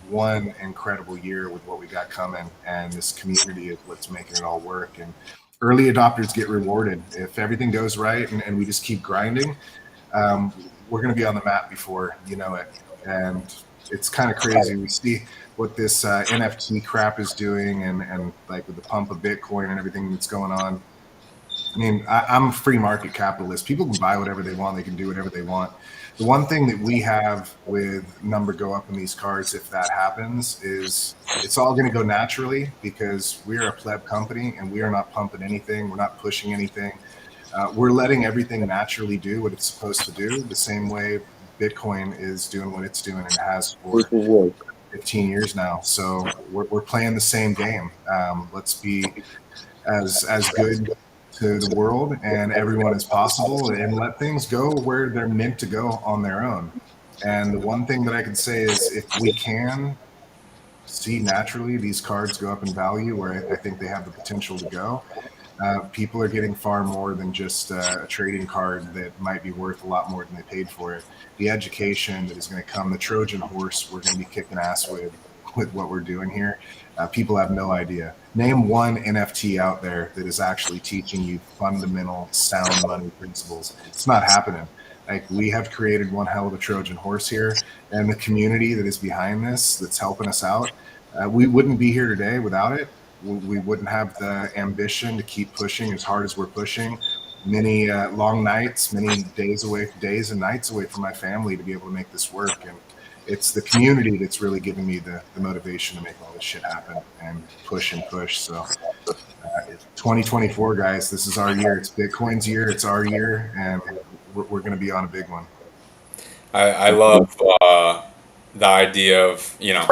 one incredible year with what we got coming, and this community is what's making it all work. And early adopters get rewarded. If everything goes right and we just keep grinding, we're going to be on the map before you know it. And it's kind of crazy. We see what this NFT crap is doing, and like with the pump of Bitcoin and everything that's going on. I mean, I'm a free market capitalist. People can buy whatever they want. They can do whatever they want. The one thing that we have with number go up in these cards, if that happens, is it's all going to go naturally because we are a pleb company and we are not pumping anything. We're not pushing anything. We're letting everything naturally do what it's supposed to do, the same way Bitcoin is doing what it's doing and has for 15 years now. So we're playing the same game. Let's be as good to the world and everyone as possible, and let things go where they're meant to go on their own. And the one thing that I can say is, if we can see naturally these cards go up in value where I think they have the potential to go, people are getting far more than just a trading card that might be worth a lot more than they paid for it. The education that is going to come, the Trojan horse we're going to be kicking ass with what we're doing here, people have no idea. Name one NFT out there that is actually teaching you fundamental sound money principles. It's not happening. Like, we have created one hell of a Trojan horse here, and the community that is behind this, that's helping us out, we wouldn't be here today without it. We wouldn't have the ambition to keep pushing as hard as we're pushing. Many long nights, many days and nights away from my family to be able to make this work. And it's the community that's really giving me the motivation to make all this shit happen and push. So 2024, guys, this is our year. It's Bitcoin's year. It's our year, and we're going to be on a big one. I love the idea of, you know,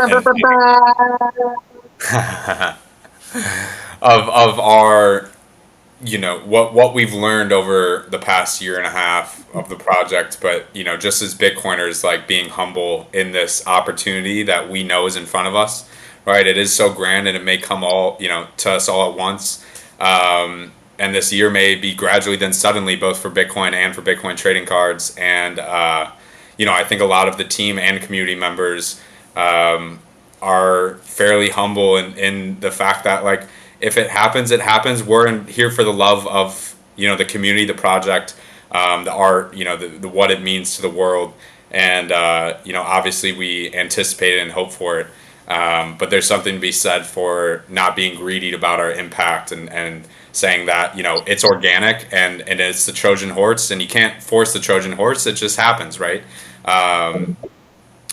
of our, you know, what we've learned over the past year and a half of the project, but, you know, just as Bitcoiners, like, being humble in this opportunity that we know is in front of us, right? It is so grand, and it may come all, you know, to us all at once. And this year may be gradually, then suddenly, both for Bitcoin and for Bitcoin trading cards. And, you know, I think a lot of the team and community members are fairly humble in the fact that, like, if it happens, it happens. We're here for the love of, you know, the community, the project, the art, you know, the what it means to the world. And, you know, obviously we anticipate it and hope for it. But there's something to be said for not being greedy about our impact, and saying that, you know, it's organic and it's the Trojan horse, and you can't force the Trojan horse. It just happens, right?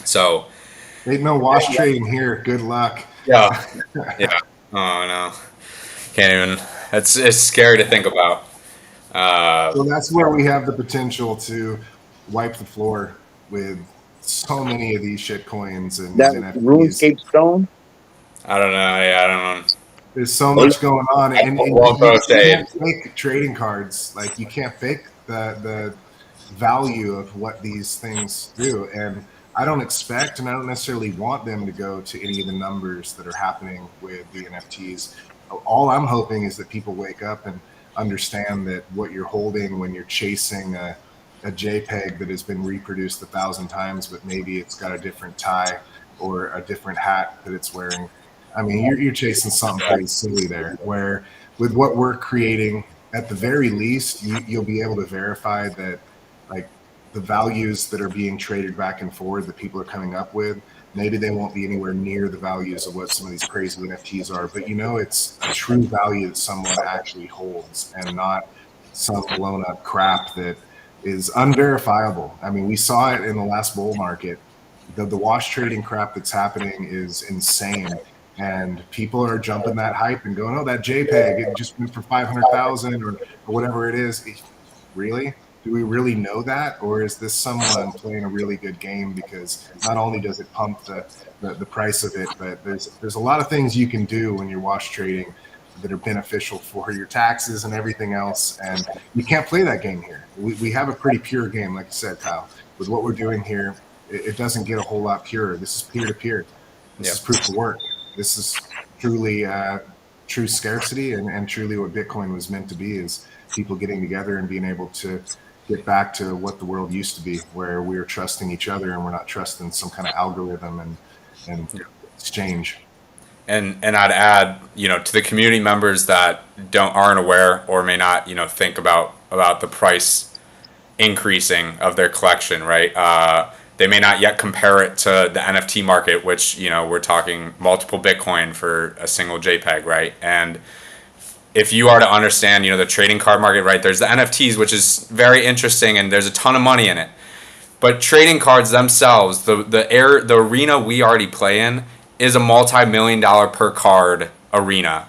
So ain't no wash trading here. Good luck. Yeah. Yeah. Oh no. Can't even. It's scary to think about. So that's where we have the potential to wipe the floor with so many of these shit coins and That NFTs. RuneScape stone. I don't know. Yeah, I don't know. There's so much going on, and you can't fake trading cards. Like, you can't fake the value of what these things do. And I don't expect and I don't necessarily want them to go to any of the numbers that are happening with the NFTs. All I'm hoping is that people wake up and understand that what you're holding when you're chasing a JPEG that has been reproduced 1,000 times, but maybe it's got a different tie or a different hat that it's wearing. I mean, you're chasing something pretty silly there. Where with what we're creating, at the very least, you'll be able to verify that, like, the values that are being traded back and forth that people are coming up with, maybe they won't be anywhere near the values of what some of these crazy NFTs are, but it's a true value that someone actually holds and not some blown up crap that is unverifiable. I mean, we saw it in the last bull market. The wash trading crap that's happening is insane. And people are jumping that hype and going, oh, that JPEG, it just went for 500,000 or whatever it is. Really? Do we really know that, or is this someone playing a really good game? Because not only does it pump the price of it, but there's a lot of things you can do when you're wash trading that are beneficial for your taxes and everything else. And you can't play that game here. We have a pretty pure game, like you said, Kyle. With what we're doing here, it doesn't get a whole lot purer. This is peer-to-peer. This is proof of work. This is truly true scarcity and truly what Bitcoin was meant to be, is people getting together and being able to get back to what the world used to be, where we are trusting each other and we're not trusting some kind of algorithm and exchange. And I'd add, to the community members that aren't aware or may not, think about the price increasing of their collection, right? They may not yet compare it to the NFT market, which, we're talking multiple Bitcoin for a single JPEG, right? And if you are to understand, the trading card market, right, there's the NFTs, which is very interesting, and there's a ton of money in it. But trading cards themselves, the arena we already play in is a multi-million-dollar per card arena,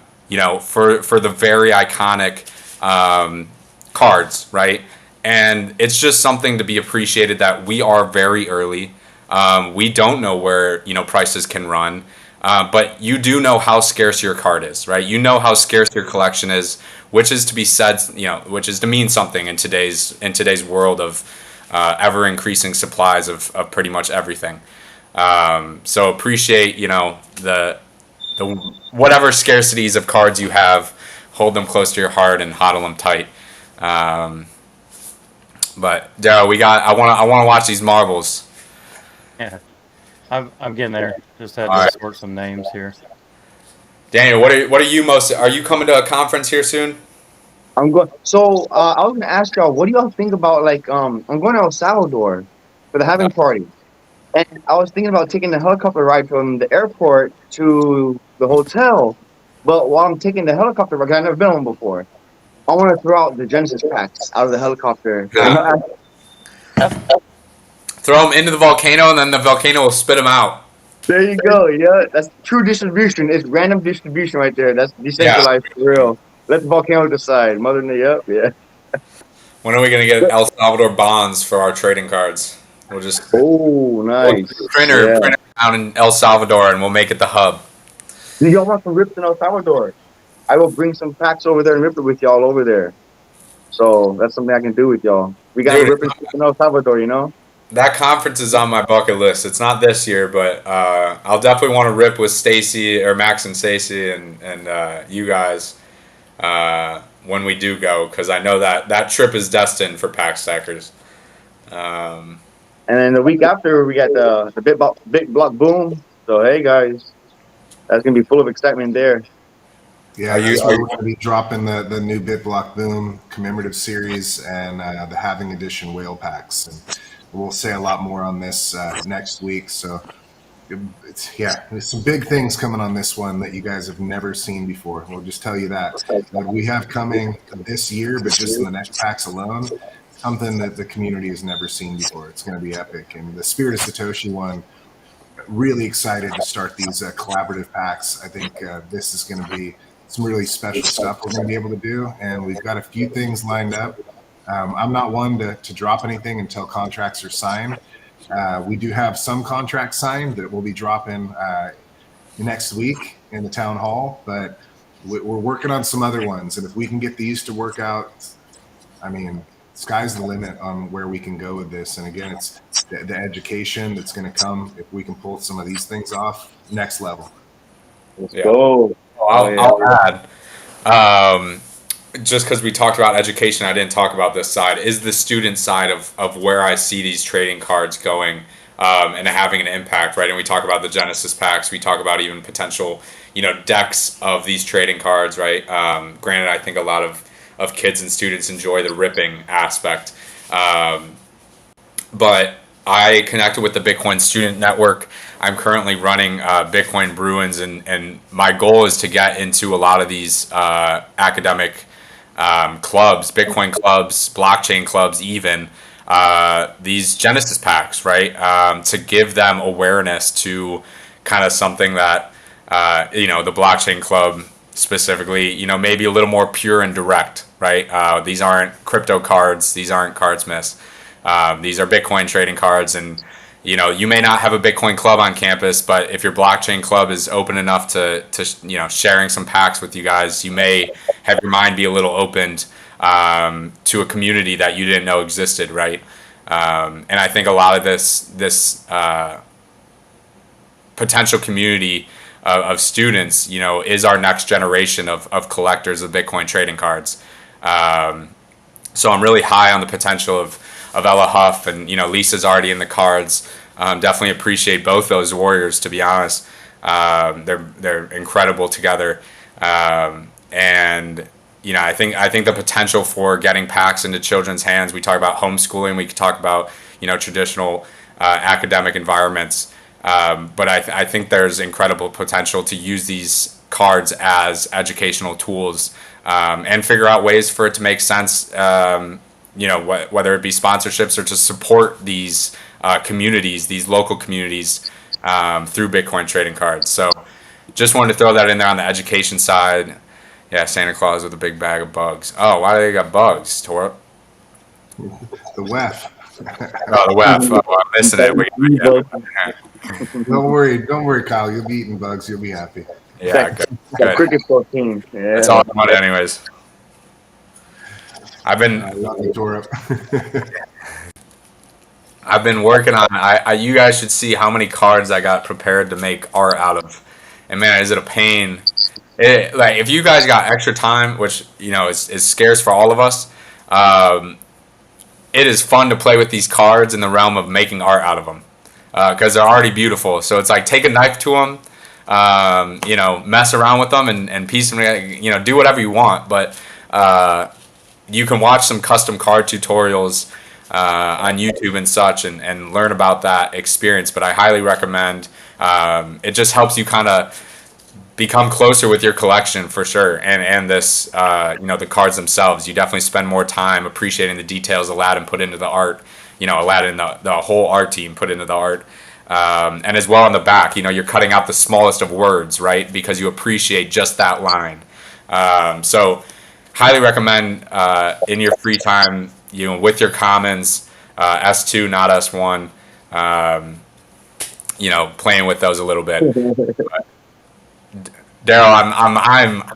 for the very iconic cards, right? And it's just something to be appreciated that we are very early. We don't know where, prices can run. But you do know how scarce your card is, right? You know how scarce your collection is, which is to be said, which is to mean something in today's world of ever increasing supplies of pretty much everything. So appreciate, the whatever scarcities of cards you have, hold them close to your heart and hodl them tight. But Daryl, I want to watch these marbles. Yeah. I'm getting there. Just had All to right. sort some names here. Daniel, what are you are you coming to a conference here soon? I'm going. So I was gonna ask y'all, what do y'all think about, like, I'm going to El Salvador for the having party, and I was thinking about taking the helicopter ride from the airport to the hotel. But while I'm taking the helicopter ride, 'cause I've never been on one before, I want to throw out the Genesis packs out of the helicopter. Yeah. Throw them into the volcano, and then the volcano will spit them out. There you go. Yeah, that's true distribution. It's random distribution right there. That's decentralized for real. Let the volcano decide. Mother Nature, yeah. When are we gonna get El Salvador bonds for our trading cards? We'll just Oh, nice. printer down in El Salvador, and we'll make it the hub. Do y'all want some rips in El Salvador? I will bring some packs over there and rip it with y'all over there. So that's something I can do with y'all. We got to Dude, rip it in El Salvador, That conference is on my bucket list. It's not this year, but I'll definitely want to rip with Stacy or Max and Stacy and you guys when we do go, because I know that trip is destined for pack stackers. And then the week after, we got the big block boom. So hey guys, that's gonna be full of excitement there. Yeah, we're going to be dropping the new BitBlock Boom commemorative series and the Having Edition whale packs. And we'll say a lot more on this next week. So there's some big things coming on this one that you guys have never seen before. We'll just tell you that. What we have coming this year, but just in the next packs alone, something that the community has never seen before. It's going to be epic. And the Spirit of Satoshi one, really excited to start these collaborative packs. I think this is going to be some really special stuff we're going to be able to do, and we've got a few things lined up. I'm not one to drop anything until contracts are signed. We do have some contracts signed that we'll be dropping next week in the town hall, but we're working on some other ones, and if we can get these to work out, I mean, sky's the limit on where we can go with this. And again, it's the education that's going to come if we can pull some of these things off. Next level. Let's Yeah. go. I'll add, just because we talked about education, I didn't talk about this side, is the student side of where I see these trading cards going and having an impact, right? And we talk about the Genesis packs. We talk about even potential, decks of these trading cards, right? Granted, I think a lot of kids and students enjoy the ripping aspect. But I connected with the Bitcoin Student Network. I'm currently running Bitcoin Bruins, and my goal is to get into a lot of these academic clubs, Bitcoin clubs, blockchain clubs, even these Genesis packs, right? To give them awareness to kind of something that, the blockchain club specifically, maybe a little more pure and direct, right? These aren't crypto cards. These aren't CardsMiss. These are Bitcoin trading cards, and you may not have a Bitcoin club on campus, but if your blockchain club is open enough to sharing some packs with you guys, you may have your mind be a little opened to a community that you didn't know existed, right? And I think a lot of this potential community of students, is our next generation of collectors of Bitcoin trading cards. So I'm really high on the potential of Ella Huff, and Lisa's already in the cards. Definitely appreciate both those warriors, to be honest. They're incredible together, and I think the potential for getting packs into children's hands. We talk about homeschooling. We could talk about traditional academic environments, but I think there's incredible potential to use these cards as educational tools and figure out ways for it to make sense. Whether it be sponsorships or to support these communities, these local communities through Bitcoin trading cards. So just wanted to throw that in there on the education side. Yeah, Santa Claus with a big bag of bugs. Oh, why do they got bugs, Tora? The WEF. Oh, the WEF. Oh, I'm missing it. Don't worry, Kyle. You'll be eating bugs. You'll be happy. Yeah, good. Cricket protein. Yeah. That's all I wanted anyways. I've been I've been working on you guys should see how many cards I got prepared to make art out of. And man, is it a pain. If you guys got extra time, which is scarce for all of us, it is fun to play with these cards in the realm of making art out of them, because they're already beautiful. So it's like take a knife to them, mess around with them and piece them together, do whatever you want, but you can watch some custom card tutorials on YouTube and such and learn about that experience. But I highly recommend. It just helps you kind of become closer with your collection for sure. And this, the cards themselves, you definitely spend more time appreciating the details Aladdin put into the art. Aladdin, the whole art team put into the art. And as well on the back, you're cutting out the smallest of words, right? Because you appreciate just that line. So highly recommend in your free time, with your commons, S2, not S1, playing with those a little bit. Daryl,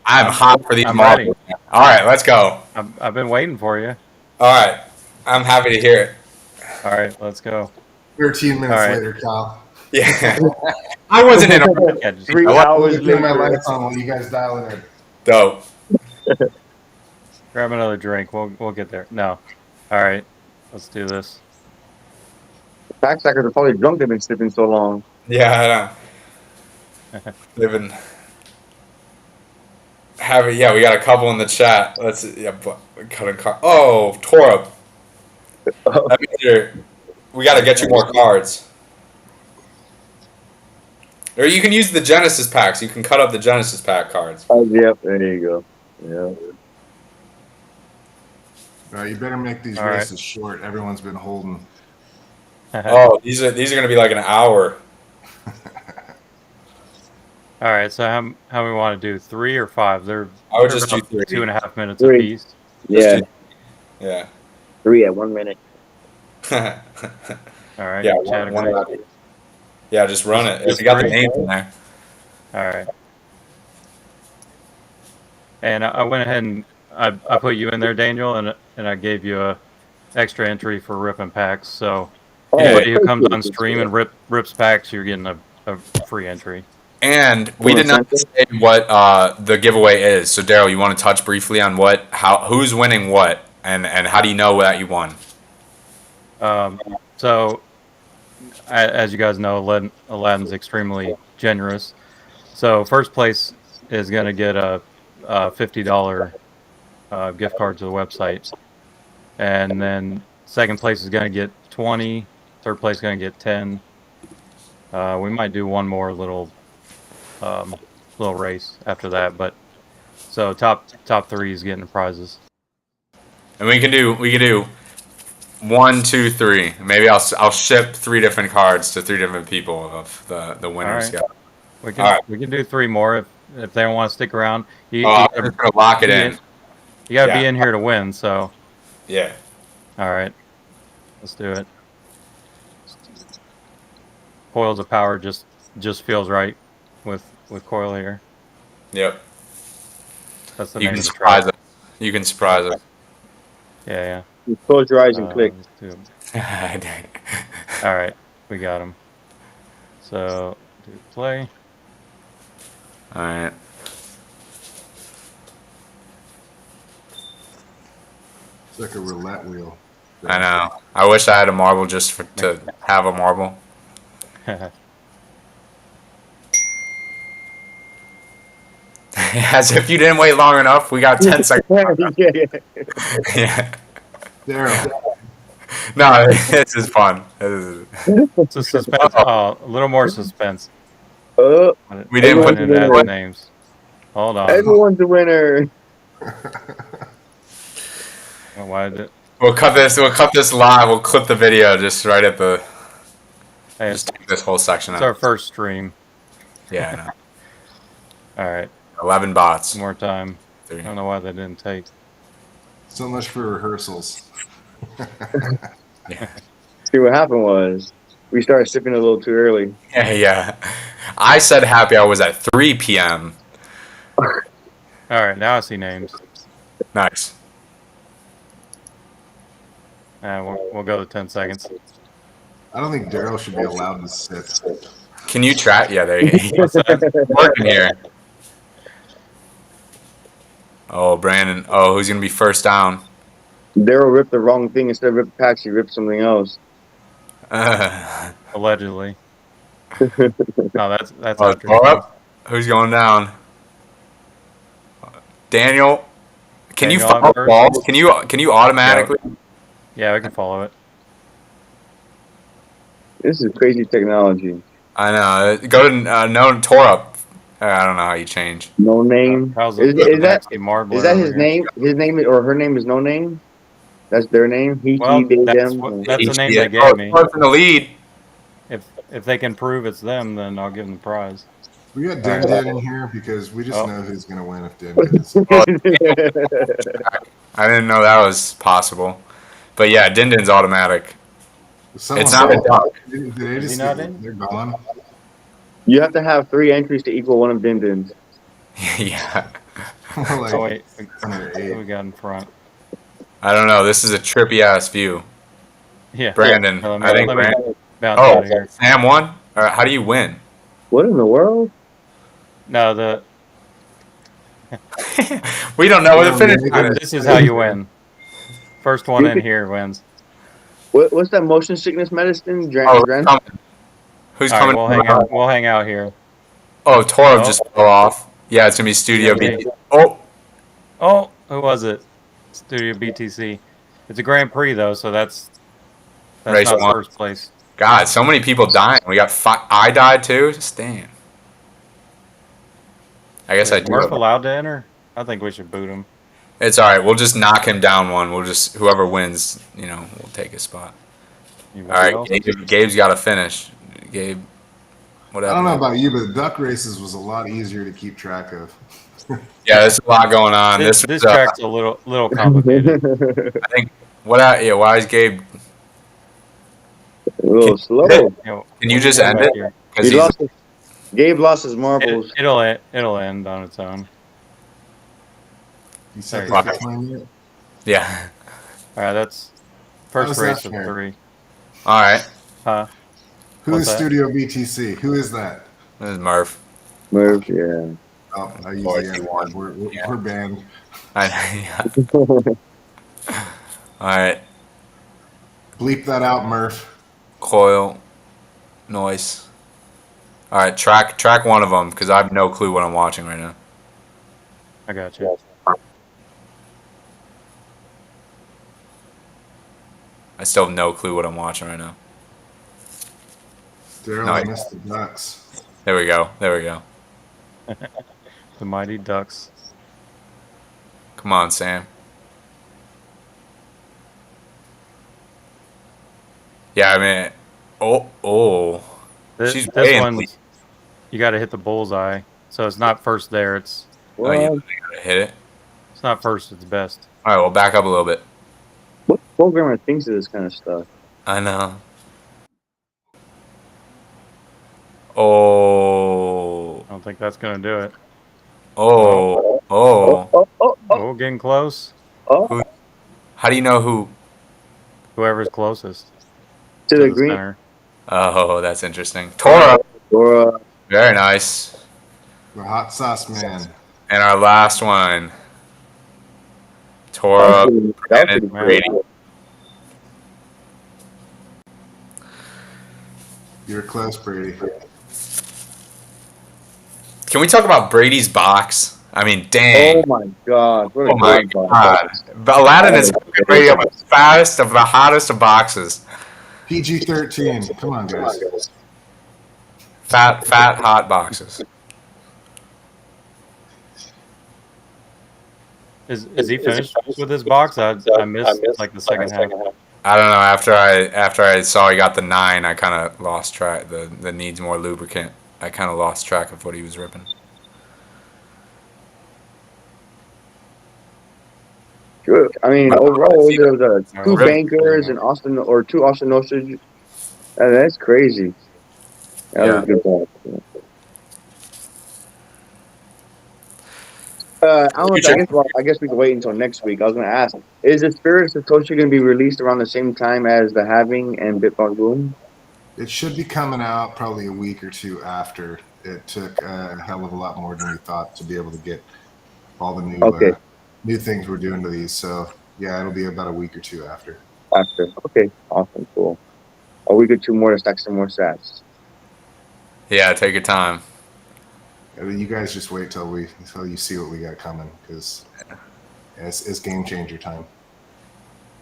I'm hot for these models. All right, let's go. I've been waiting for you. All right, I'm happy to hear it. All right, let's go. 13 minutes later, Kyle. Yeah, I wasn't in a Yeah, just- 3 I hours was doing my later. lights on while you guys dial it in. dope. grab another drink. We'll get there. No. All right, let's do this. Pack stackers are probably drunk. They've been sleeping so long. Yeah, I know. They've been having. Yeah, we got a couple in the chat. Let's. Yeah, cutting card. Oh, Tora. That means we got to get you more cards. Or you can use the Genesis packs. You can cut up the Genesis pack cards. Yep, there you go. Yeah. You better make these All right. races short. Everyone's been holding. Oh, these are going to be like an hour. All right, so how we want to do 3 or 5? I would just do about 3. 2.5 minutes 3. apiece. Yeah. Yeah. 3 at 1 minute. All right. Yeah, chat one away. left. Yeah, just run it. If Just you got the 3? names in there. All right. And I went ahead and I put you in there, Daniel, and I gave you extra entry for ripping packs. So Oh, anybody who comes on appreciate stream it. and rips packs, you're getting a free entry. And we did not say what the giveaway is. So Daryl, you want to touch briefly on who's winning what, and how do you know that you won? So as you guys know, Aladdin's extremely generous. So first place is going to get a $50 gift card to the website, and then second place is going to get 20. Third place is going to get 10. We might do one more little race after that, but so top three is getting the prizes. And we can do 1, 2, 3. Maybe I'll ship 3 different cards to 3 different people of the winners. All right. We can do 3 more if they don't want to stick around. You I'm just gonna lock it in. You gotta be in here to win. So yeah. All right, let's do it. Coils of Power just feels right with Coil here. Yep. That's the You name can of the surprise track. us. You can surprise us. Yeah. You close your eyes and click. Let's do it. All right, we got him. So do play. All right. It's like a roulette wheel. I know. I wish I had a marble just to have a marble. As if you didn't wait long enough. We got 10 seconds. Yeah. Daryl. No, this is fun. It's a suspense. Oh, a little more suspense. We didn't put it as names. Hold on. Everyone's a winner. Why did it? We'll cut this live. We'll clip the video just right at the. Hey, Just take this whole section it's our out. first stream. Yeah, I know. All right, 11 bots. one more time. I 3. don't know why they didn't take. So much for rehearsals. See, what happened was we started sipping a little too early. Yeah. I said happy hour was at 3 p.m. All right, now I see names. Nice. We'll go to 10 seconds. I don't think Daryl should be allowed to sit. Can you track? Yeah, there you go. What's that? Working here. Oh, Brandon. Oh, who's going to be first down? Daryl ripped the wrong thing. Instead of ripping packs, he ripped something else. Allegedly. No, that's Oh, after. throw up. Who's going down? Daniel. Can you Daniel, follow I'm first. balls? Can you automatically? Yeah, we can follow it. This is crazy technology. I know. Go to no Torup. I don't know how you change. No name. How's Is that Marbler is that over his here? name? His name or her name is no name? That's their name. He, Well, they, that's them. that's the name Yeah. they gave me. Torup's in the lead. If they can prove it's them, then I'll give them the prize. We got Din Din in here because we just Oh. know who's going to win if Din Din is. I didn't know that was possible. But yeah, Dindin's automatic. Someone It's not a duck. Did they Is he just not get, in? they're gone? You have to have 3 entries to equal one of Dindin's. Yeah. Like, Oh wait, under what do 8. we got in front? I don't know. This is a trippy ass view. Yeah, Brandon. Let me- I think let me Brandon. bounce out Oh, of here. Sam won? How do you win? What in the world? No, the We don't know where the finish Yeah, line is. this is how you win. First one in here wins. What's that motion sickness medicine? Oh, Dren? who's coming? Who's All right, coming? we'll hang out. We'll hang out here. Oh, Torup Oh. just fell off. Yeah, it's gonna be Studio Yeah, B. Oh, Oh, who was it? Studio BTC. It's a Grand Prix though, so that's Race not one. first place. God, so many people dying. We got I died too. Just damn. I guess I Is do. Murph allowed to enter? I think we should boot him. It's all right. We'll just knock him down one. We'll just whoever wins, we'll take his spot. All Anybody right, else? Gabe's got to finish. Gabe, I whatever. don't know about you, but duck races was a lot easier to keep track of. Yeah, there's a lot going on. This was, track's a little complicated. I think. Why is Gabe? A little slow. You know, Can you just go end back it? here. Because Gabe lost his marbles. It'll end on its own. You set Sorry. the time yet? yeah. All right, that's First How's that race of fair? 3. All right. Who What's is that? Studio BTC? Who is that? This is Murph. Murph, yeah. Oh, I Of course usually he have won. we're banned. Yeah. All right. Bleep that out, Murph. Coil. Noise. All right. Track one of them because I have no clue what I'm watching right now. I got you. I still have no clue what I'm watching right now. Daryl, No, I missed the Ducks. There we go. There we go. The Mighty Ducks. Come on, Sam. Yeah, I mean, oh. She's This way in the one's, lead. you got to hit the bullseye. So it's not first there. It's Oh, you What? gotta hit it. not first. It's best. All right, well, back up a little bit. What programmer thinks of this kind of stuff? I know. Oh. I don't think that's gonna do it. Oh. Oh, getting close. How do you know who? Whoever's closest To the green. center. Oh, that's interesting. Tora. Or, Very nice. The hot sauce man. And our last one. Tora. That's and Brady. You're close, Brady. Can we talk about Brady's box? I mean, dang. Oh my god. What a Oh my great box. god. Aladdin is fucking Brady up the fattest of the hottest of boxes. PG-13. Come on, guys. Fat, hot boxes. Is he finished with his box? I missed like the second half. I don't know. After I saw he got the 9, I kind of lost track. The needs more lubricant. I kind of lost track of what he was ripping. Good. I mean, overall, there was two Rip. bankers and Austin, or two Austin Oshers. That's crazy. That was a good ball. I don't know. I guess we can wait until next week. I was going to ask: is the Spirit of Satoshi going to be released around the same time as the Halving and Bitcoin Boom? It should be coming out probably a week or two after. It took a hell of a lot more than we thought to be able to get all the new things we're doing to these. So yeah, it'll be about a week or two after. After. Okay. Awesome. Cool. A week or two more to stack some more sats. Yeah, take your time. I mean, you guys just wait till you see what we got coming, because it's game changer time.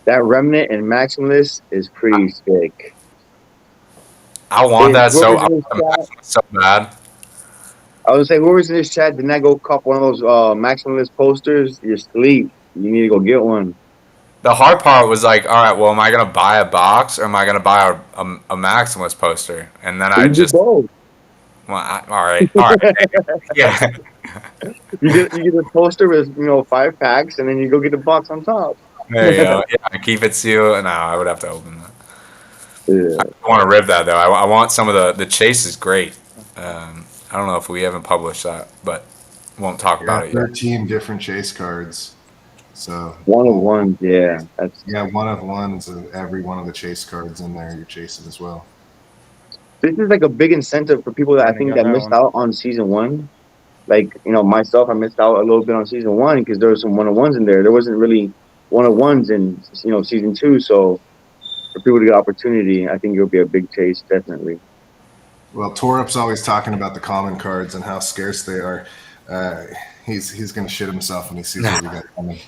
That Remnant and Maximalist is pretty sick. I want that Whoever's so bad. I was saying, whoever's in this chat did not go cop one of those Maximalist posters, you're asleep. You need to go get one. The hard part was like, all right, well, am I gonna buy a box or am I gonna buy a Maximalist poster? And then I just, both. well, all right, yeah. You get a poster with 5 packs, and then you go get the box on top. There you go. Yeah, keep it sealed. No, I would have to open that. Yeah. I want to rip that though. I want some of the chase is great. I don't know if we haven't published that, but won't talk about it yet. 13 different chase cards. So One of ones, yeah. one of ones of every one of the chase cards in there you're chasing as well. This is like a big incentive for people that I think that missed out on season 1. Like, myself, I missed out a little bit on season 1 because there were some one-of-ones in there. There wasn't really one-of-ones in season 2, so for people to get opportunity, I think it'll be a big chase, definitely. Well, Torup's always talking about the common cards and how scarce they are. He's going to shit himself when he sees what we got coming.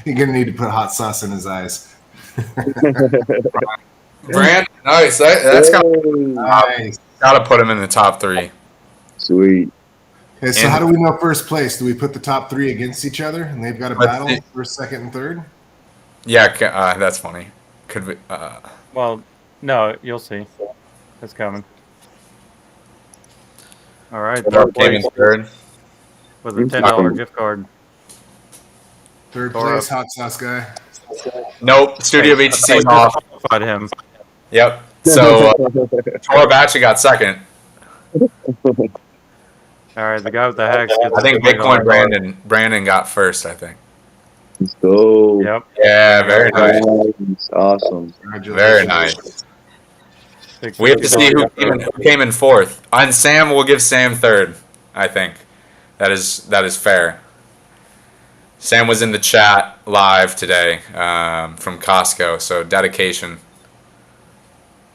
He's going to need to put hot sauce in his eyes. Brand, nice. That's Nice. gotta put him in the top 3. Sweet. Okay, so how do we know first place? Do we put the top 3 against each other and they've got a battle first, second, and third? Yeah, that's funny. Could we? Well, no, you'll see. It's coming. All right, Came in third. with a $10 gift card. Third Torup. place, hot sauce guy. Nope. Studio BTC is I off. qualified him. Yep. So Torb actually got second. All right, the guy with the hacks gets I think $20 Bitcoin Brandon got first. I think. Let's go. Yep. Yeah, very nice. Nice. Awesome. Congratulations. Very nice. We have to see who came in fourth. And Sam, we'll give Sam third, I think. That is fair. Sam was in the chat live today from Costco, so dedication.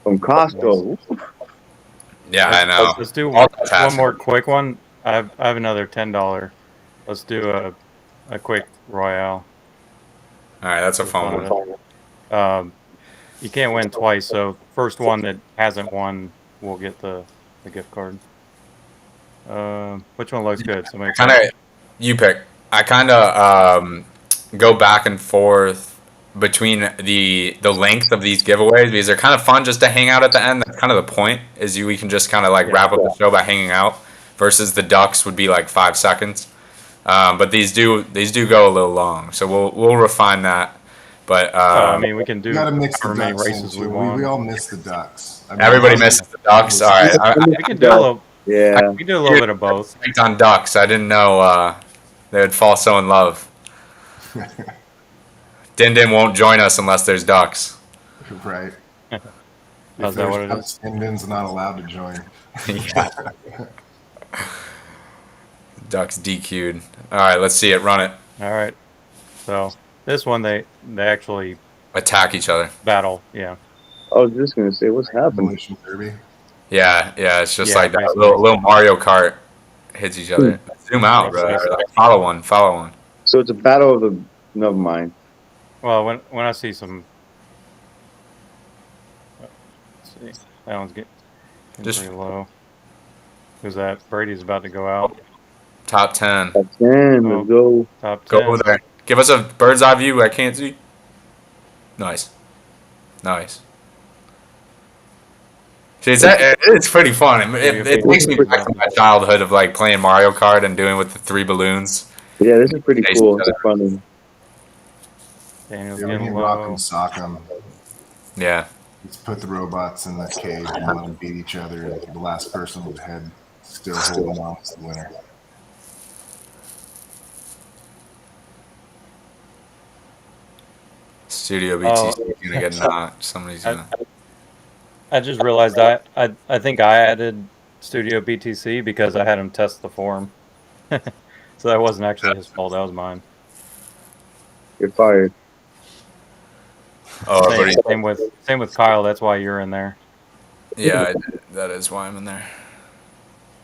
From Costco. Yeah, I know. Let's do All one passing. more quick one. I have another $10. Let's do a quick Royale. All right, that's a fun one. You can't win twice, so first one that hasn't won will get the gift card. Which one looks good? Somebody Kind of, you pick. I kind of go back and forth between the length of these giveaways because they're kind of fun just to hang out at the end. That's kind of the point is we can just kind of like wrap up the show by hanging out. Versus the ducks would be like 5 seconds, but these do go a little long. So we'll refine that. But I mean, we can do We got to mix the however many ducks in races too. we want. We all miss the ducks. I mean, everybody misses the ducks. All right, We can do a little. Yeah. We can do a little bit of both. I on ducks. I didn't know they would fall so in love. Din Din won't join us unless there's ducks. Right. Is that what it is? Din's not allowed to join. Yeah. Ducks DQ'd. All right, let's see it. Run it. All right. So this one they actually Attack each other. battle. Yeah. I was just gonna say, what's happening? Demolition Derby. Yeah. It's just Yeah, like that. basically. Little Mario Kart hits each other. Zoom out, bro. Like, follow one. So it's a battle of the. Never mind. Well, when I see some. Let's see. That one's getting Just- pretty low. Who's that? Brady's about to go out. Top 10. Top 10. Let's go. Top 10. Go over there. Give us a bird's eye view. I can't see. Nice. See, it's pretty fun. It takes me back to my childhood of like playing Mario Kart and doing with the 3 balloons. Yeah, this is pretty Chase cool. each It's other. funny. Daniel's Yeah, we getting can rock low. them, sock them. Yeah. Let's put the robots in the cage and let them beat each other. And the last person with the head still holding on is the winner. Studio BTC is gonna get knocked. Somebody's gonna. I just realized I think I added Studio BTC because I had him test the form. So that wasn't actually his fault. That was mine. You're fired. Oh, everybody. Same with Kyle. That's why you're in there. Yeah, that is why I'm in there.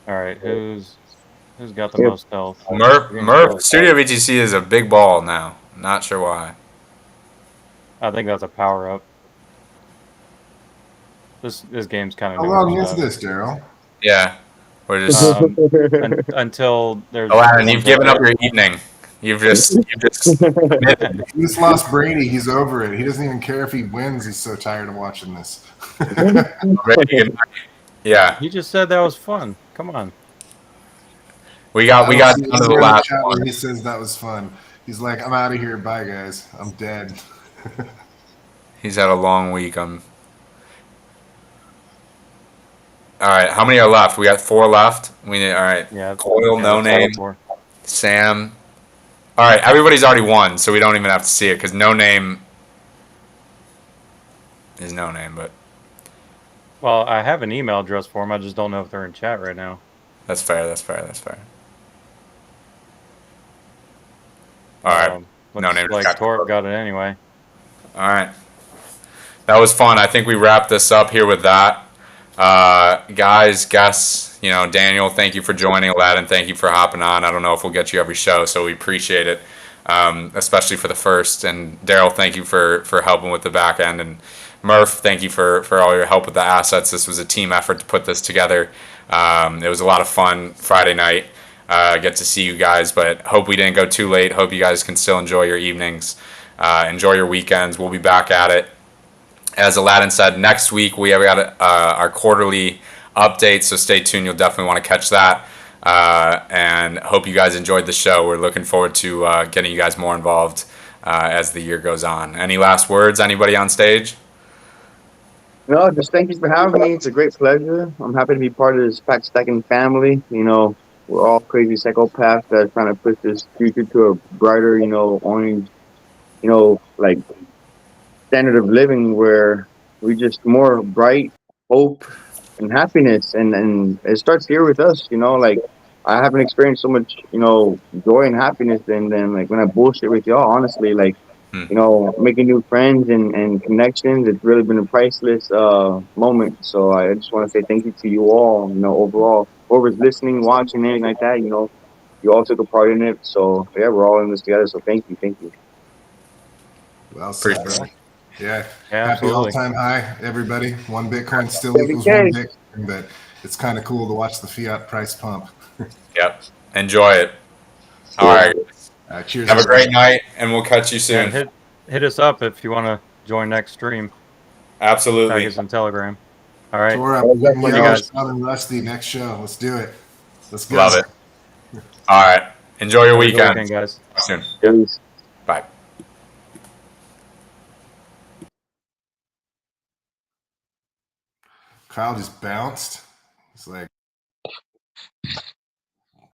All right, who's got the most health? Murph. Studio BTC is a big ball now. Not sure why. I think that's a power up. This game's kind of How long is this, Daryl? Yeah, we're just. Until there's. Aladdin, you've given up your evening. You've just. He just lost Brady. He's over it. He doesn't even care if he wins. He's so tired of watching this. Yeah, You just said that was fun. Come on. we got down to the last chat one. where he says that was fun. He's like, I'm out of here. Bye, guys. I'm dead. He's had a long week. All right, how many are left? We got 4 left. All right. Yeah. Coil, No that's all Name, for. Sam. All right, everybody's already won, so we don't even have to see it because No Name is No Name, but Well, I have an email address for them. I just don't know if they're in chat right now. that's fair. All right. Looks No name. like Torp got it anyway. All right. That was fun. I think we wrap this up here with that. Guys, guests, Daniel, thank you for joining. Aladdin, thank you for hopping on. I don't know if we'll get you every show, so we appreciate it, especially for the first. And Daryl, thank you for helping with the back end. And Murph, thank you for all your help with the assets. This was a team effort to put this together. It was a lot of fun Friday night. Get to see you guys, but hope we didn't go too late. Hope you guys can still enjoy your evenings. Enjoy your weekends. We'll be back at it. As Aladdin said, next week we have got our quarterly update, so stay tuned. You'll definitely want to catch that. And hope you guys enjoyed the show. We're looking forward to getting you guys more involved as the year goes on. Any last words? Anybody on stage? No, just thank you for having me. It's a great pleasure. I'm happy to be part of this Pack Stacking family. We're all crazy psychopaths that are trying to push this future to a brighter, orange like standard of living where we just more bright hope and happiness, and it starts here with us. Like I haven't experienced so much joy and happiness than like when I bullshit with y'all. Honestly, like Hmm. making new friends and connections. It's really been a priceless moment. So I just want to say thank you to you all. Overall, whoever's listening, watching, anything like that. You all took a part in it. So yeah, we're all in this together. So thank you. Well said, Appreciate brother. Yeah. Yeah, Happy absolutely. all-time high, everybody. One Bitcoin still Every equals one day. Bitcoin, but it's kind of cool to watch the fiat price pump. Yep. Enjoy it. All right. Cheers. Have a everybody. great night, and we'll catch you And soon. hit us up if you want to join next stream. Tag Absolutely. us in Telegram. All right. Tora, Oh, we're hitting definitely. See you Yellow, guys. Sean, and Rusty next show. Let's do it. Let's go. Love it. All right. Enjoy your Have a good weekend. weekend, guys. See you soon. Yeah. Peace. Bye. Kyle just bounced. It's like